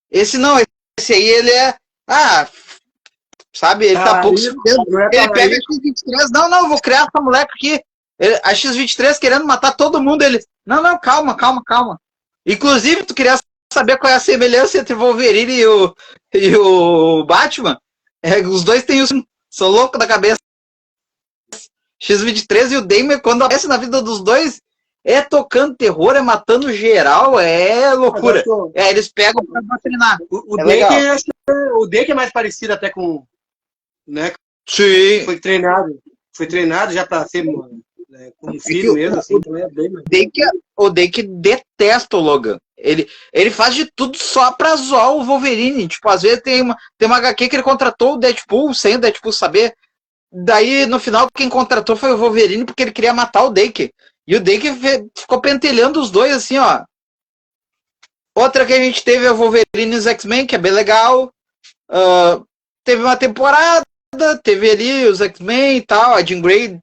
Esse não, esse aí ele é... sabe? Ele tá pouco... Ele pega a X-23, não, vou criar essa moleque aqui. A X-23 querendo matar todo mundo, ele... Não, calma. Inclusive, tu queria saber qual é a semelhança entre o Wolverine e o Batman? Os dois têm são loucos da cabeça. X-23 e o Damian, quando aparece na vida dos dois, é tocando terror, é matando geral, é loucura. Eles pegam pra doutrinar. O Dake é mais parecido até com... Né? Sim. Foi treinado já pra ser como filho mesmo, assim. Então é bem... O Dake detesta o Logan. Ele faz de tudo só pra zoar o Wolverine. Tipo, às vezes tem uma HQ que ele contratou o Deadpool, sem o Deadpool saber. Daí, no final, quem contratou foi o Wolverine porque ele queria matar o Dake. E o Dake ficou pentelhando os dois, assim, ó. Outra que a gente teve é o Wolverine e os X-Men, que é bem legal. Teve uma temporada, teve ali os X-Men e tal. A Jean Grey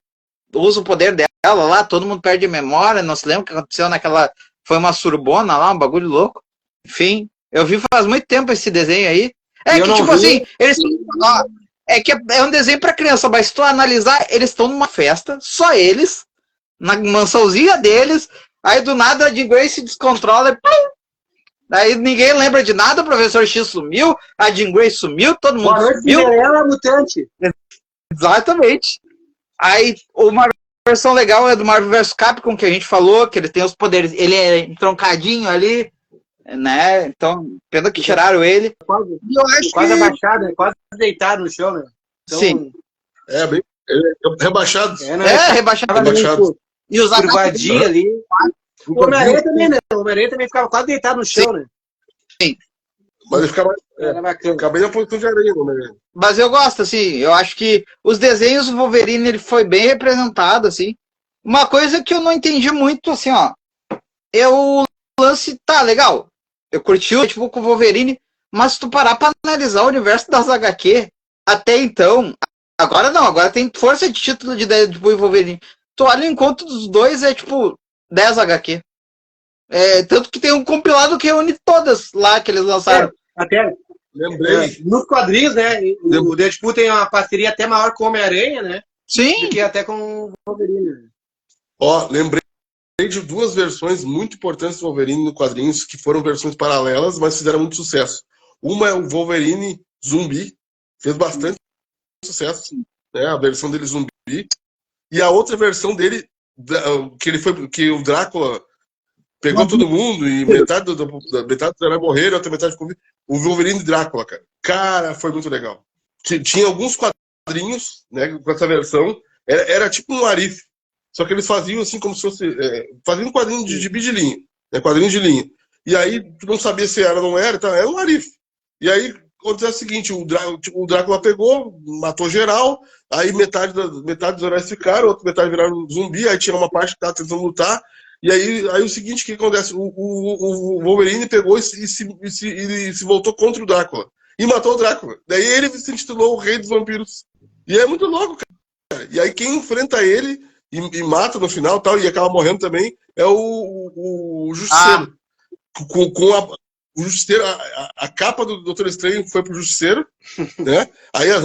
usa o poder dela lá, todo mundo perde a memória. Não se lembra o que aconteceu naquela... Foi uma surubona lá, um bagulho louco. Enfim, eu vi faz muito tempo esse desenho aí. Assim, eles... É que é um desenho pra criança, mas se tu analisar, eles estão numa festa, só eles, na mansãozinha deles, aí do nada a Jean Grey se descontrola e pum! Daí ninguém lembra de nada, o professor X sumiu, a Jean Grey sumiu, todo mundo sumiu. Cinderela mutante. Exatamente. Aí uma versão legal é do Marvel vs Capcom, que a gente falou, que ele tem os poderes, ele é entroncadinho ali, né? Então, pena que tiraram ele. Quase abaixado, né? Quase deitado no chão, né? Então, sim. Bem rebaixado. Rebaixado. E os curvadinho ali. O Homem-Aranha também, né? O Homem-Aranha também ficava quase deitado no chão, né? Sim. Mas ele ficava, era bacana. Ficava bem na posição de aranha, né? Mas eu gosto, assim, eu acho que os desenhos do Wolverine, ele foi bem representado, assim. Uma coisa que eu não entendi muito, assim, ó, é o lance, tá, legal, eu curti o tipo com o Wolverine, mas se tu parar pra analisar o universo das HQ, até então, agora não, agora tem força de título de Deadpool e Wolverine. Tu olha o encontro dos dois, é tipo 10 HQ. Tanto que tem um compilado que reúne todas lá que eles lançaram. Até lembrei. Nos quadrinhos, né? O Deadpool tem uma parceria até maior com o Homem-Aranha, né? Sim. Do que até com o Wolverine. Ó, lembrei de duas versões muito importantes do Wolverine no quadrinhos, que foram versões paralelas, mas fizeram muito sucesso. Uma é o Wolverine Zumbi, fez bastante sucesso, né? A versão dele Zumbi. E a outra versão dele, que o Drácula pegou todo mundo e metade dos heróis morreram, outra metade ficou. O Wolverine Drácula, cara. Cara, foi muito legal. Tinha alguns quadrinhos, né, com essa versão. Era tipo um Arif. Só que eles faziam assim como se fosse. Faziam um quadrinho de gibi de linha. Né, quadrinho de linha. E aí, tu não sabia se era ou não era, então, era um Arif. E aí, aconteceu o seguinte: o Drácula pegou, matou geral. Aí metade dos heróis ficaram, outra metade viraram zumbi. Aí tinha uma parte que estava tentando lutar. E aí o seguinte, o que acontece? O Wolverine pegou e se voltou contra o Drácula. E matou o Drácula. Daí ele se intitulou o Rei dos Vampiros. E é muito louco, cara. E aí quem enfrenta ele e mata no final tal, e acaba morrendo também, é o Justiceiro. O Justiceiro, a capa do Doutor Estranho foi pro Justiceiro, né? Aí as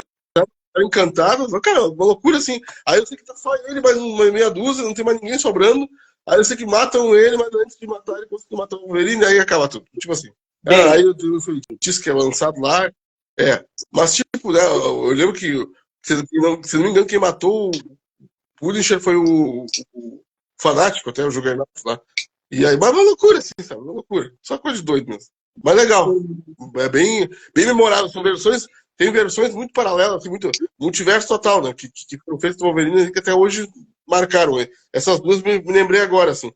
encantadas, cara, uma loucura assim. Aí eu sei que tá só ele, mais uma meia dúzia, não tem mais ninguém sobrando. Aí eu sei que matam ele, mas antes de matar ele, conseguem matar o Wolverine, aí acaba tudo. Tipo assim. Aí o feitiço que é lançado lá. Mas, tipo, né, eu lembro que, se não me engano, quem matou o Punisher foi o Fanático, até o Juggernaut lá. E aí, mas é uma loucura, assim, sabe? Uma loucura. Só coisa de doido mesmo. Mas legal. É bem memorável. São versões. Tem versões muito paralelas, assim, muito multiverso total, né? Que foram feitas do Wolverine que até hoje marcaram. Essas duas me lembrei agora, assim.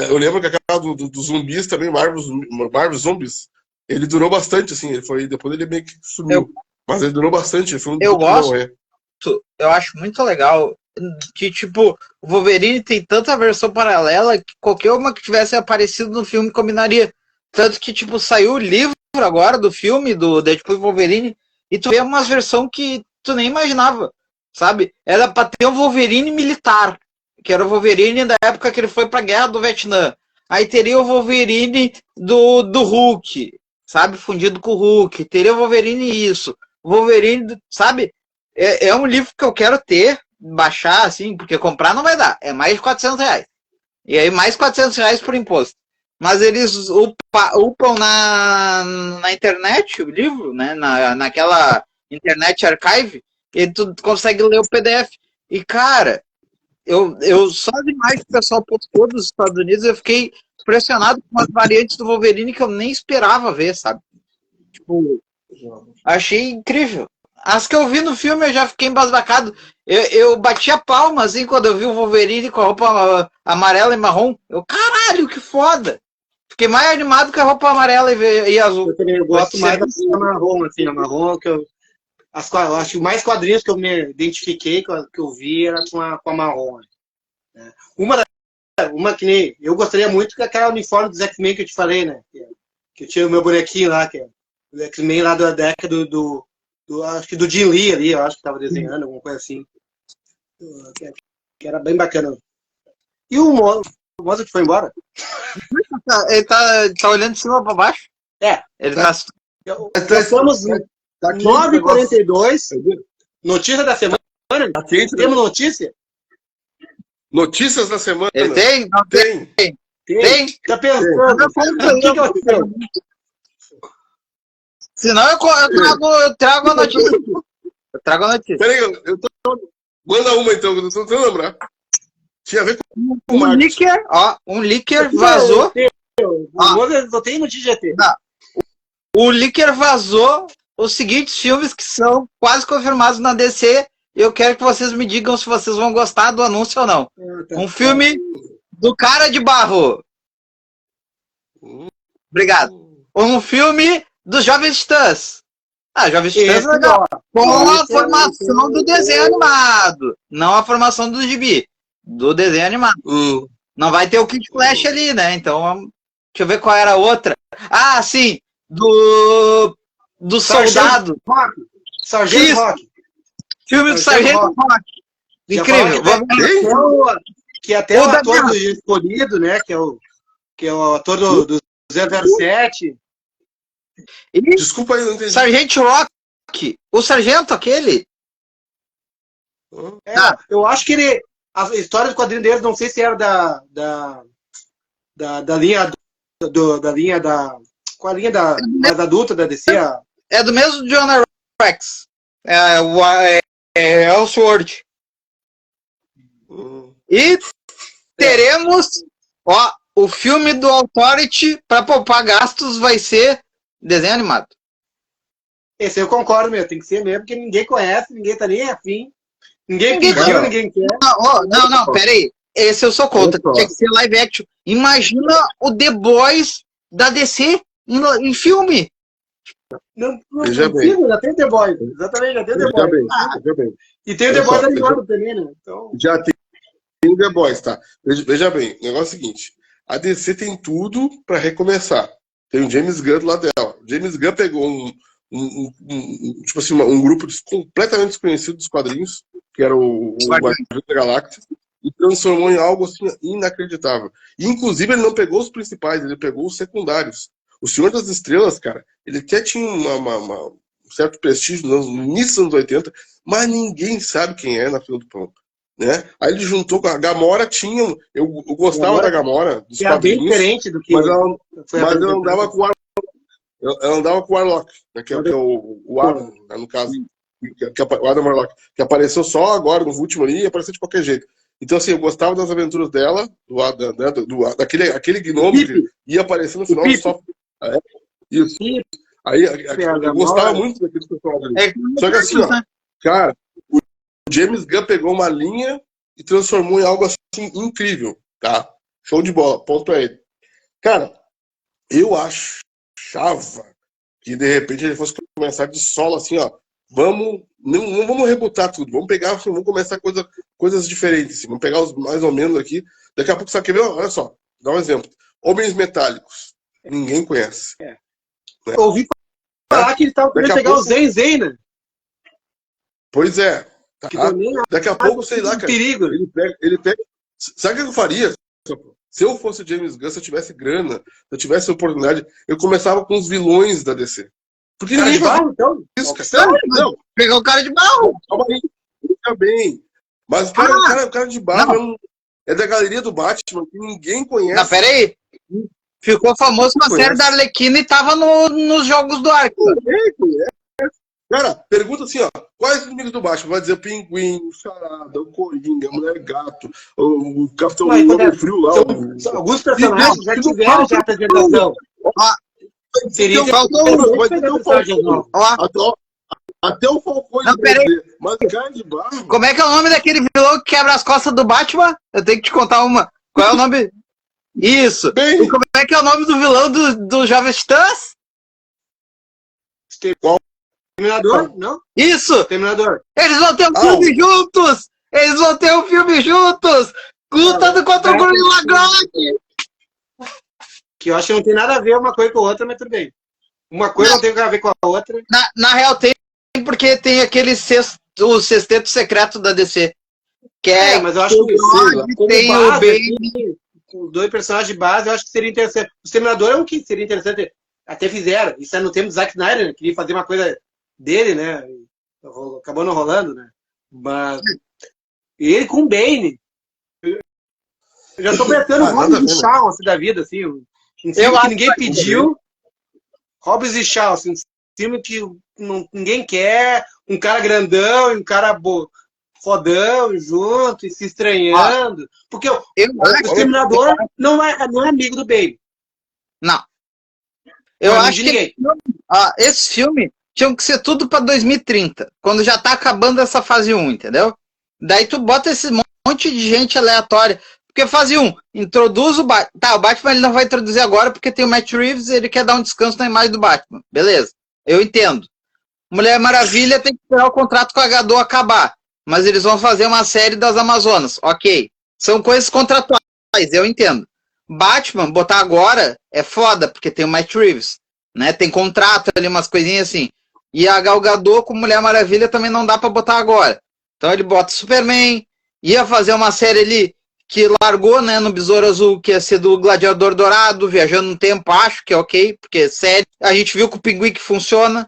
Eu lembro que aquela dos zumbis também, Marvel Zombies, ele durou bastante, assim. Depois ele meio que sumiu. Mas ele durou bastante. Eu gosto. Eu acho muito legal que, tipo, o Wolverine tem tanta versão paralela que qualquer uma que tivesse aparecido no filme combinaria. Tanto que, tipo, saiu o livro agora do filme do Deadpool e Wolverine e tu vê umas versões que tu nem imaginava, sabe? Era pra ter um Wolverine militar, que era o Wolverine da época que ele foi pra guerra do Vietnã. Aí teria o Wolverine do Hulk, sabe? Fundido com o Hulk. Teria o Wolverine isso. O Wolverine, sabe? É um livro que eu quero ter, baixar, assim, porque comprar não vai dar. É mais de R$400. E aí mais R$400 por imposto. Mas eles upam na internet o livro, né? Naquela internet archive, e tu consegue ler o PDF. E, cara, eu só as imagens que o pessoal postou dos Estados Unidos, eu fiquei impressionado com as variantes do Wolverine que eu nem esperava ver, sabe? Tipo, achei incrível. As que eu vi no filme eu já fiquei embasbacado. Eu bati a palma, assim, quando eu vi o Wolverine com a roupa amarela e marrom. Caralho, que foda! Fiquei mais animado que a roupa amarela e azul. Eu gosto mais da marrom, assim, a marrom que eu acho que mais quadrinhos que eu me identifiquei, que eu vi, era com a marrom. Né? Uma que nem eu gostaria muito que aquela uniforme dos X-Men que eu te falei, né? Que eu tinha o meu bonequinho lá, que é o X-Men lá da década acho que do Jim Lee ali, eu acho que tava desenhando, alguma coisa assim. Que era bem bacana. E o Mozart foi embora? Ele tá olhando de cima para baixo? Ele tá. Estamos 9h42. Notícia da semana? Temos notícia? Notícias da semana. Ele tem? Não Tem. Tem? Tá pensando? O que aconteceu? Senão eu trago a notícia. Eu trago a notícia. Peraí, manda uma então, eu tô tentando lembrar. Tinha a ver com o Um leaker, um leaker vazou. Eu tenho notícia de ET. O leaker vazou os seguintes filmes que são quase confirmados na DC. Eu quero que vocês me digam se vocês vão gostar do anúncio ou não. Um filme do Cara de Barro. Obrigado. Um filme dos Jovens Titãs. Jovens Titãs é legal. Com a formação do desenho animado. Não a formação do gibi. Do desenho animado. Não vai ter o Kid Flash ali, né? Então, deixa eu ver qual era a outra. Sim. Do Soldado. Sargento Rock. Filme do Sargento Rock. Incrível. Que até o ator escolhido, né? Que é o ator do 007. Desculpa aí, não entendi. Sargento Rock. O sargento aquele. Eu acho que ele... A história do quadrinho deles, não sei se era da linha qual a linha mais adulta da DC? É do mesmo Jonah Rex. É o Sword. E teremos o filme do Authority para poupar gastos vai ser desenho animado. Esse eu concordo mesmo, tem que ser mesmo, porque ninguém conhece, ninguém tá nem afim. Ninguém pediu, ninguém quer. Não, peraí. Esse eu sou contra. Tinha que ser live action. Imagina o The Boys da DC em filme. Não consigo, já tem The Boys. Exatamente, já tem The Boys. E tem o The Boys animado também, né? Então... Já tem o The Boys, tá? Veja bem, o negócio é o seguinte. A DC tem tudo pra recomeçar. Tem o James Gunn do lado dela. O James Gunn pegou tipo assim, um grupo completamente desconhecido dos quadrinhos, que era o Guardiões da Galáxia, e transformou em algo assim inacreditável. E, inclusive, ele não pegou os principais, ele pegou os secundários. O Senhor das Estrelas, cara, ele até tinha um certo prestígio no início dos anos 80, mas ninguém sabe quem é na fila do pão. Né? Aí ele juntou com a Gamora, eu gostava da Gamora, dos quadrinhos, bem diferente do que... mas ela andava com o Warlock, né, que é o Adam, né, no caso. O Adam Warlock, que apareceu só agora, no último ali, e apareceu de qualquer jeito. Então, assim, eu gostava das aventuras dela, daquele gnomo que ia aparecer no final só. Isso. Aí eu gostava muito daquele personagem. Só que assim, cara, o James Gunn pegou uma linha e transformou em algo assim incrível, tá? Show de bola, ponto pra ele. Cara, eu achava que de repente ele fosse começar de solo assim, não vamos rebutar tudo, vamos pegar, vamos começar coisas diferentes, assim, vamos pegar os mais ou menos aqui, daqui a pouco você quer ver, olha só, dá um exemplo, Homens Metálicos, ninguém conhece. Né? Ouvi falar que ele estava querendo pegar o Zen, né? Pois é, tá? Daqui a pouco, sei lá, cara, perigo. Ele pega, sabe o que eu faria? Se eu fosse James Gunn, se eu tivesse grana, se eu tivesse oportunidade, eu começava com os vilões da DC. Porque cara de barro, então? Isso, não. Pegar o cara de barro. Calma aí. Fica bem. Mas o cara de barro é da galeria do Batman, que ninguém conhece. Não, pera aí. Ficou famoso com a série da Arlequina e tava nos jogos do Arco. Cara, pergunta assim, quais os inimigos do Batman? Vai dizer o Pinguim, o Charada, o Coringa, a Mulher Gato, o Capitão Frio lá. Alguns personagens já tiveram a apresentação. Seria até o Falcão. Não, peraí. Mas cara de barro. Como é que é o nome daquele vilão que quebra as costas do Batman? Eu tenho que te contar uma. Qual é o nome? Isso. E como é que é o nome do vilão do Jovens Titãs? Terminador? Não? Isso. Terminador. Eles vão ter um filme juntos. Eles vão ter um filme juntos. Lutando contra o Gorilla Grodd. Que eu acho que não tem nada a ver uma coisa com a outra, mas tudo bem. Uma coisa não tem nada a ver com a outra. Na real tem, porque tem aquele o sexteto secreto da DC. Que mas eu acho que tem o Bane. Com os dois personagens de base, eu acho que seria interessante. O Exterminador é um que seria interessante. Até fizeram. Isso é no tempo do Zack Snyder, né? Queria fazer uma coisa dele, né? Acabou não rolando, né? Mas ele com o Bane. Eu já tô pensando em Hobbes e Shaw, assim, da vida, assim. Um filme que ninguém pediu. Hobbes e Shaw, assim, um filme que ninguém quer, um cara grandão e um cara fodão junto e se estranhando. Porque o Exterminador não é amigo do Baby. Não. Eu Não, acho de que ninguém. esse filme tinha que ser tudo pra 2030, quando já tá acabando essa fase 1, entendeu? Daí tu bota esse monte de gente aleatória. Porque fase 1, introduz o Batman. Tá, o Batman ele não vai introduzir agora porque tem o Matt Reeves e ele quer dar um descanso na imagem do Batman. Beleza, eu entendo. Mulher Maravilha tem que esperar o contrato com a Gadot acabar. Mas eles vão fazer uma série das Amazonas. Ok. São coisas contratuais, eu entendo. Batman, botar agora é foda, porque tem o Matt Reeves. Né? Tem contrato ali, umas coisinhas assim. E a Gal Gadot com Mulher Maravilha também não dá pra botar agora. Então ele bota Superman, ia fazer uma série ali que largou, né, no Besouro Azul, que ia ser do Gladiador Dourado, viajando no tempo, acho que é ok, porque série. A gente viu que o Pinguim que funciona.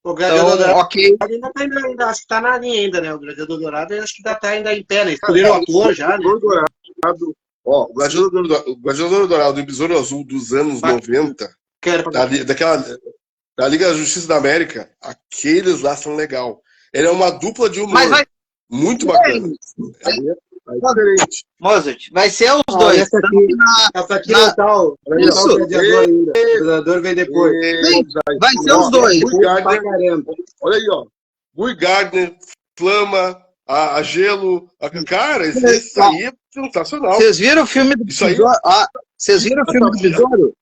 O Gladiador Então, Dourado ok. ainda, acho que tá na linha ainda, né? O Gladiador Dourado acho que tá ainda em pé, né? Escolheram o ator já, né? Ó, o Gladiador Dourado e o Besouro Azul dos anos 90, da Liga da Justiça da América, aqueles lá são legal. Ele é uma dupla de humor muito bacana. É diferente. Mozart, vai ser os dois. Essa aqui não tá o Gladiador ainda. O Gladiador vem depois. Sim, vai ser os dois. Olha aí, ó. Guy Gardner, Flama, a Gelo. Cara, isso aí é sensacional. Vocês viram o filme do Besouro? Vocês viram o filme do Besouro?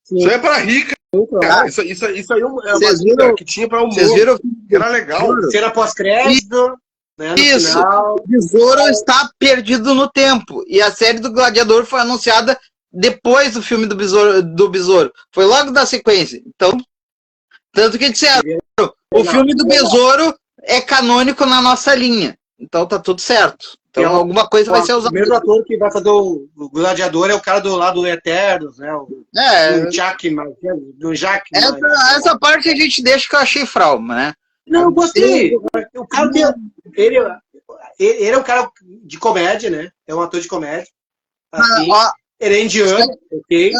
Isso aí é pra rica. Cara, isso aí é uma viram, que tinha pra humor. Vocês viram? Era legal. Cena pós-crédito. Né, isso, final. O Besouro está perdido no tempo. E a série do Gladiador foi anunciada depois do filme do Besouro. Foi logo da sequência. Então, tanto que disseram, o filme do Besouro é canônico na nossa linha. Então tá tudo certo. Então alguma coisa vai ser usada. O mesmo ator que vai fazer o Gladiador é o cara do lado do Eternos, né? O Jack, do Jack. Essa parte a gente deixa que eu achei frauma, né? Não, eu gostei. O cara ele é um cara de comédia, né? É um ator de comédia. Assim, ele é indiano, ok?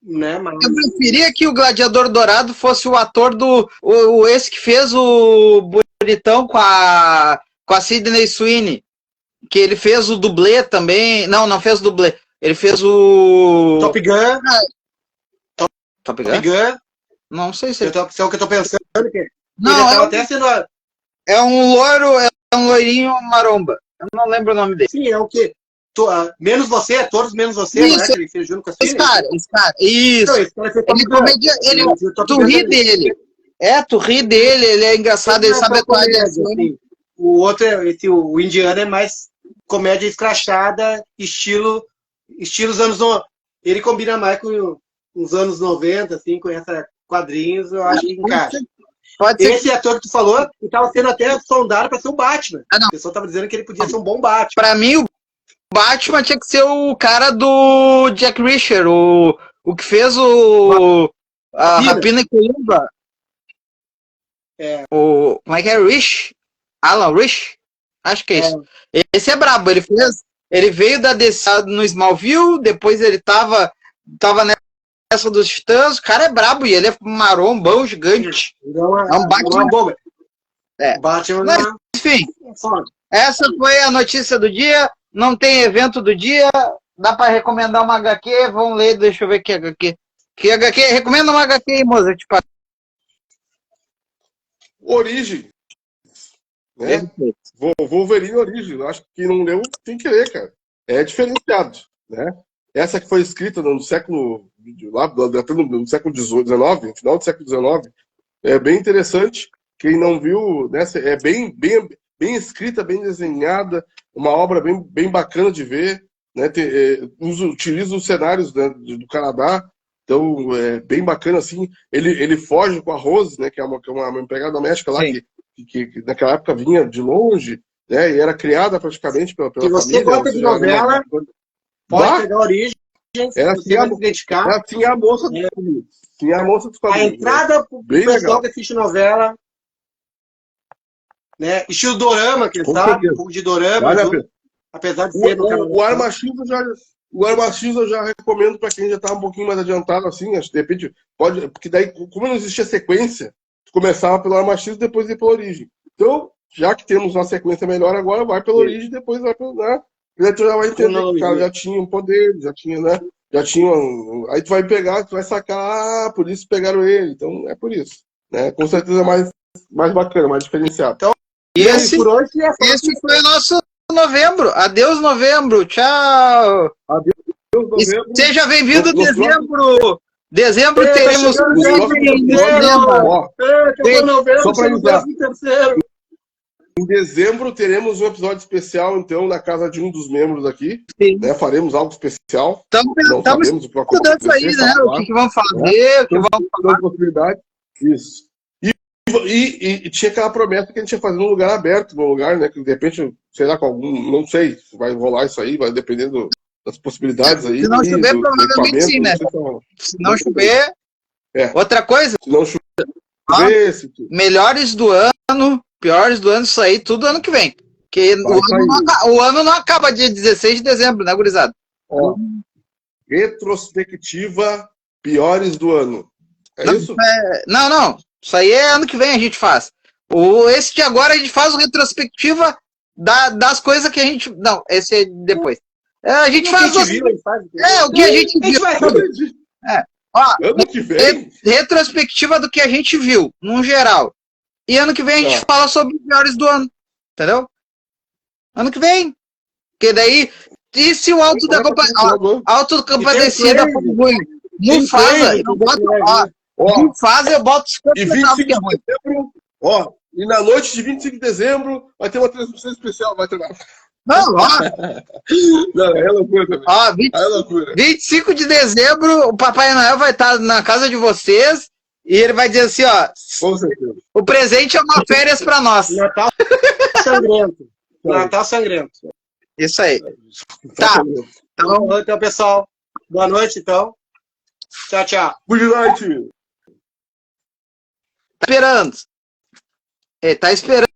Né? Mas... Eu preferia que o Gladiador Dourado fosse o ator esse que fez o Bonitão com a Sydney Sweeney. Que ele fez o dublê também. Não fez o dublê. Ele fez o... Top Gun. Top Gun? Não sei se... É o que eu tô pensando. Não, até sendo... É um loiro, é um loirinho maromba. Eu não lembro o nome dele. Sim, é o que? Menos você, todos menos você, isso, não é? Que ele fez junto com a esse cara. Isso. Não, esse cara tu ri dele. Tu ri dele, ele é engraçado, ele sabe atuar de ação. Assim. O outro, o indiano é mais comédia escrachada, estilos anos 90. Ele combina mais com os anos 90, assim, com essa quadrinhos, eu acho que encaixa. Esse ator que tu falou, estava sendo até sondado para ser o Batman. O pessoal estava dizendo que ele podia ser um bom Batman. Para mim, o Batman tinha que ser o cara do Jack Reacher, o que fez a Rapina e Columba. Como é que é? Alan Rich? Acho que é isso. Esse é brabo, ele veio da DC no Smallville, depois ele tava nessa dos Titãs, o cara é brabo e ele é marombão, gigante. É um Batman. Batman. Mas, enfim, essa foi a notícia do dia, não tem evento do dia, dá pra recomendar uma HQ, vamos ler, deixa eu ver que HQ. Que HQ? Recomenda uma HQ aí, Mozart. Origem. Né? Wolverine Origem. Acho que não leu sem querer, cara. É diferenciado, né? Essa que foi escrita no século no século XIX, no final do século XIX, é bem interessante. Quem não viu, né, é bem escrita, bem desenhada, uma obra bem bacana de ver, né? Utiliza os cenários, né, do Canadá, então é bem bacana assim. Ele foge com a Rose, né, que é uma empregada doméstica lá que naquela época vinha de longe, né, e era criada praticamente pela família. Se você gosta de novela, pode pegar a Origem, ela tinha a moça dos quadrinhos. Tinha a moça dos quadrinhos. A entrada pro pessoal que assiste novela, né, estilo dorama, que sabe, um pouco de dorama. Apesar de ser no canal. O Arma X eu já recomendo para quem já tá um pouquinho mais adiantado, assim, acho que de repente pode, porque daí, como não existia sequência, começava pelo Arma X e depois ia pela Origem. Então, já que temos uma sequência melhor agora, vai pela Origem e depois vai pelo, né? Aí tu já vai entender que o cara já tinha um poder, já tinha, né? Já tinha aí tu vai pegar, tu vai sacar, por isso pegaram ele. Então, é por isso. Né? Com certeza é mais bacana, mais diferenciado. Então, esse foi o nosso novembro. Adeus, novembro. Tchau. Adeus, novembro. Seja bem-vindo, dezembro. Dezembro teremos. Só para avisar. Em dezembro teremos um episódio especial, então, na casa de um dos membros aqui. Né? Faremos algo especial. Estamos sabemos o que vai acontecer, aí, né? O que vamos fazer, o que vamos falar. Possibilidade. Isso. E tinha aquela promessa que a gente ia fazer num lugar aberto, num lugar, né? Que de repente, sei lá, com algum. Não sei se vai rolar isso aí, vai dependendo das possibilidades aí. Se não chover, provavelmente sim, né? Se não chover. Outra coisa. Se não chover. Melhores do ano, piores do ano, isso aí, tudo ano que vem. Porque o ano não acaba dia 16 de dezembro, né, gurizada? Ó, retrospectiva, piores do ano. Isso? Não. Isso aí é ano que vem a gente faz. Esse de agora a gente faz o retrospectiva das coisas que a gente... Não, esse é depois. A gente faz... O que a gente viu. Ano que vem? Retrospectiva do que a gente viu, num geral. E ano que vem a gente fala sobre os piores do ano. Entendeu? Ano que vem. Porque daí... E se o Alto da Compadecida for ruim? Mufasa, eu boto... Mufasa, eu boto 50 centavos que é ruim. E na noite de 25 de dezembro vai ter uma transmissão especial. Vai ter... Não, Não, é loucura também. É loucura. 25 de dezembro, o Papai Noel vai estar na casa de vocês e ele vai dizer assim, ó. Com certeza. O presente é uma férias pra nós. Natal sangrento. Natal sangrento. Isso aí. Tá. Então, pessoal. Boa noite, então. Tchau, tchau. Good night. Esperando. Tá esperando.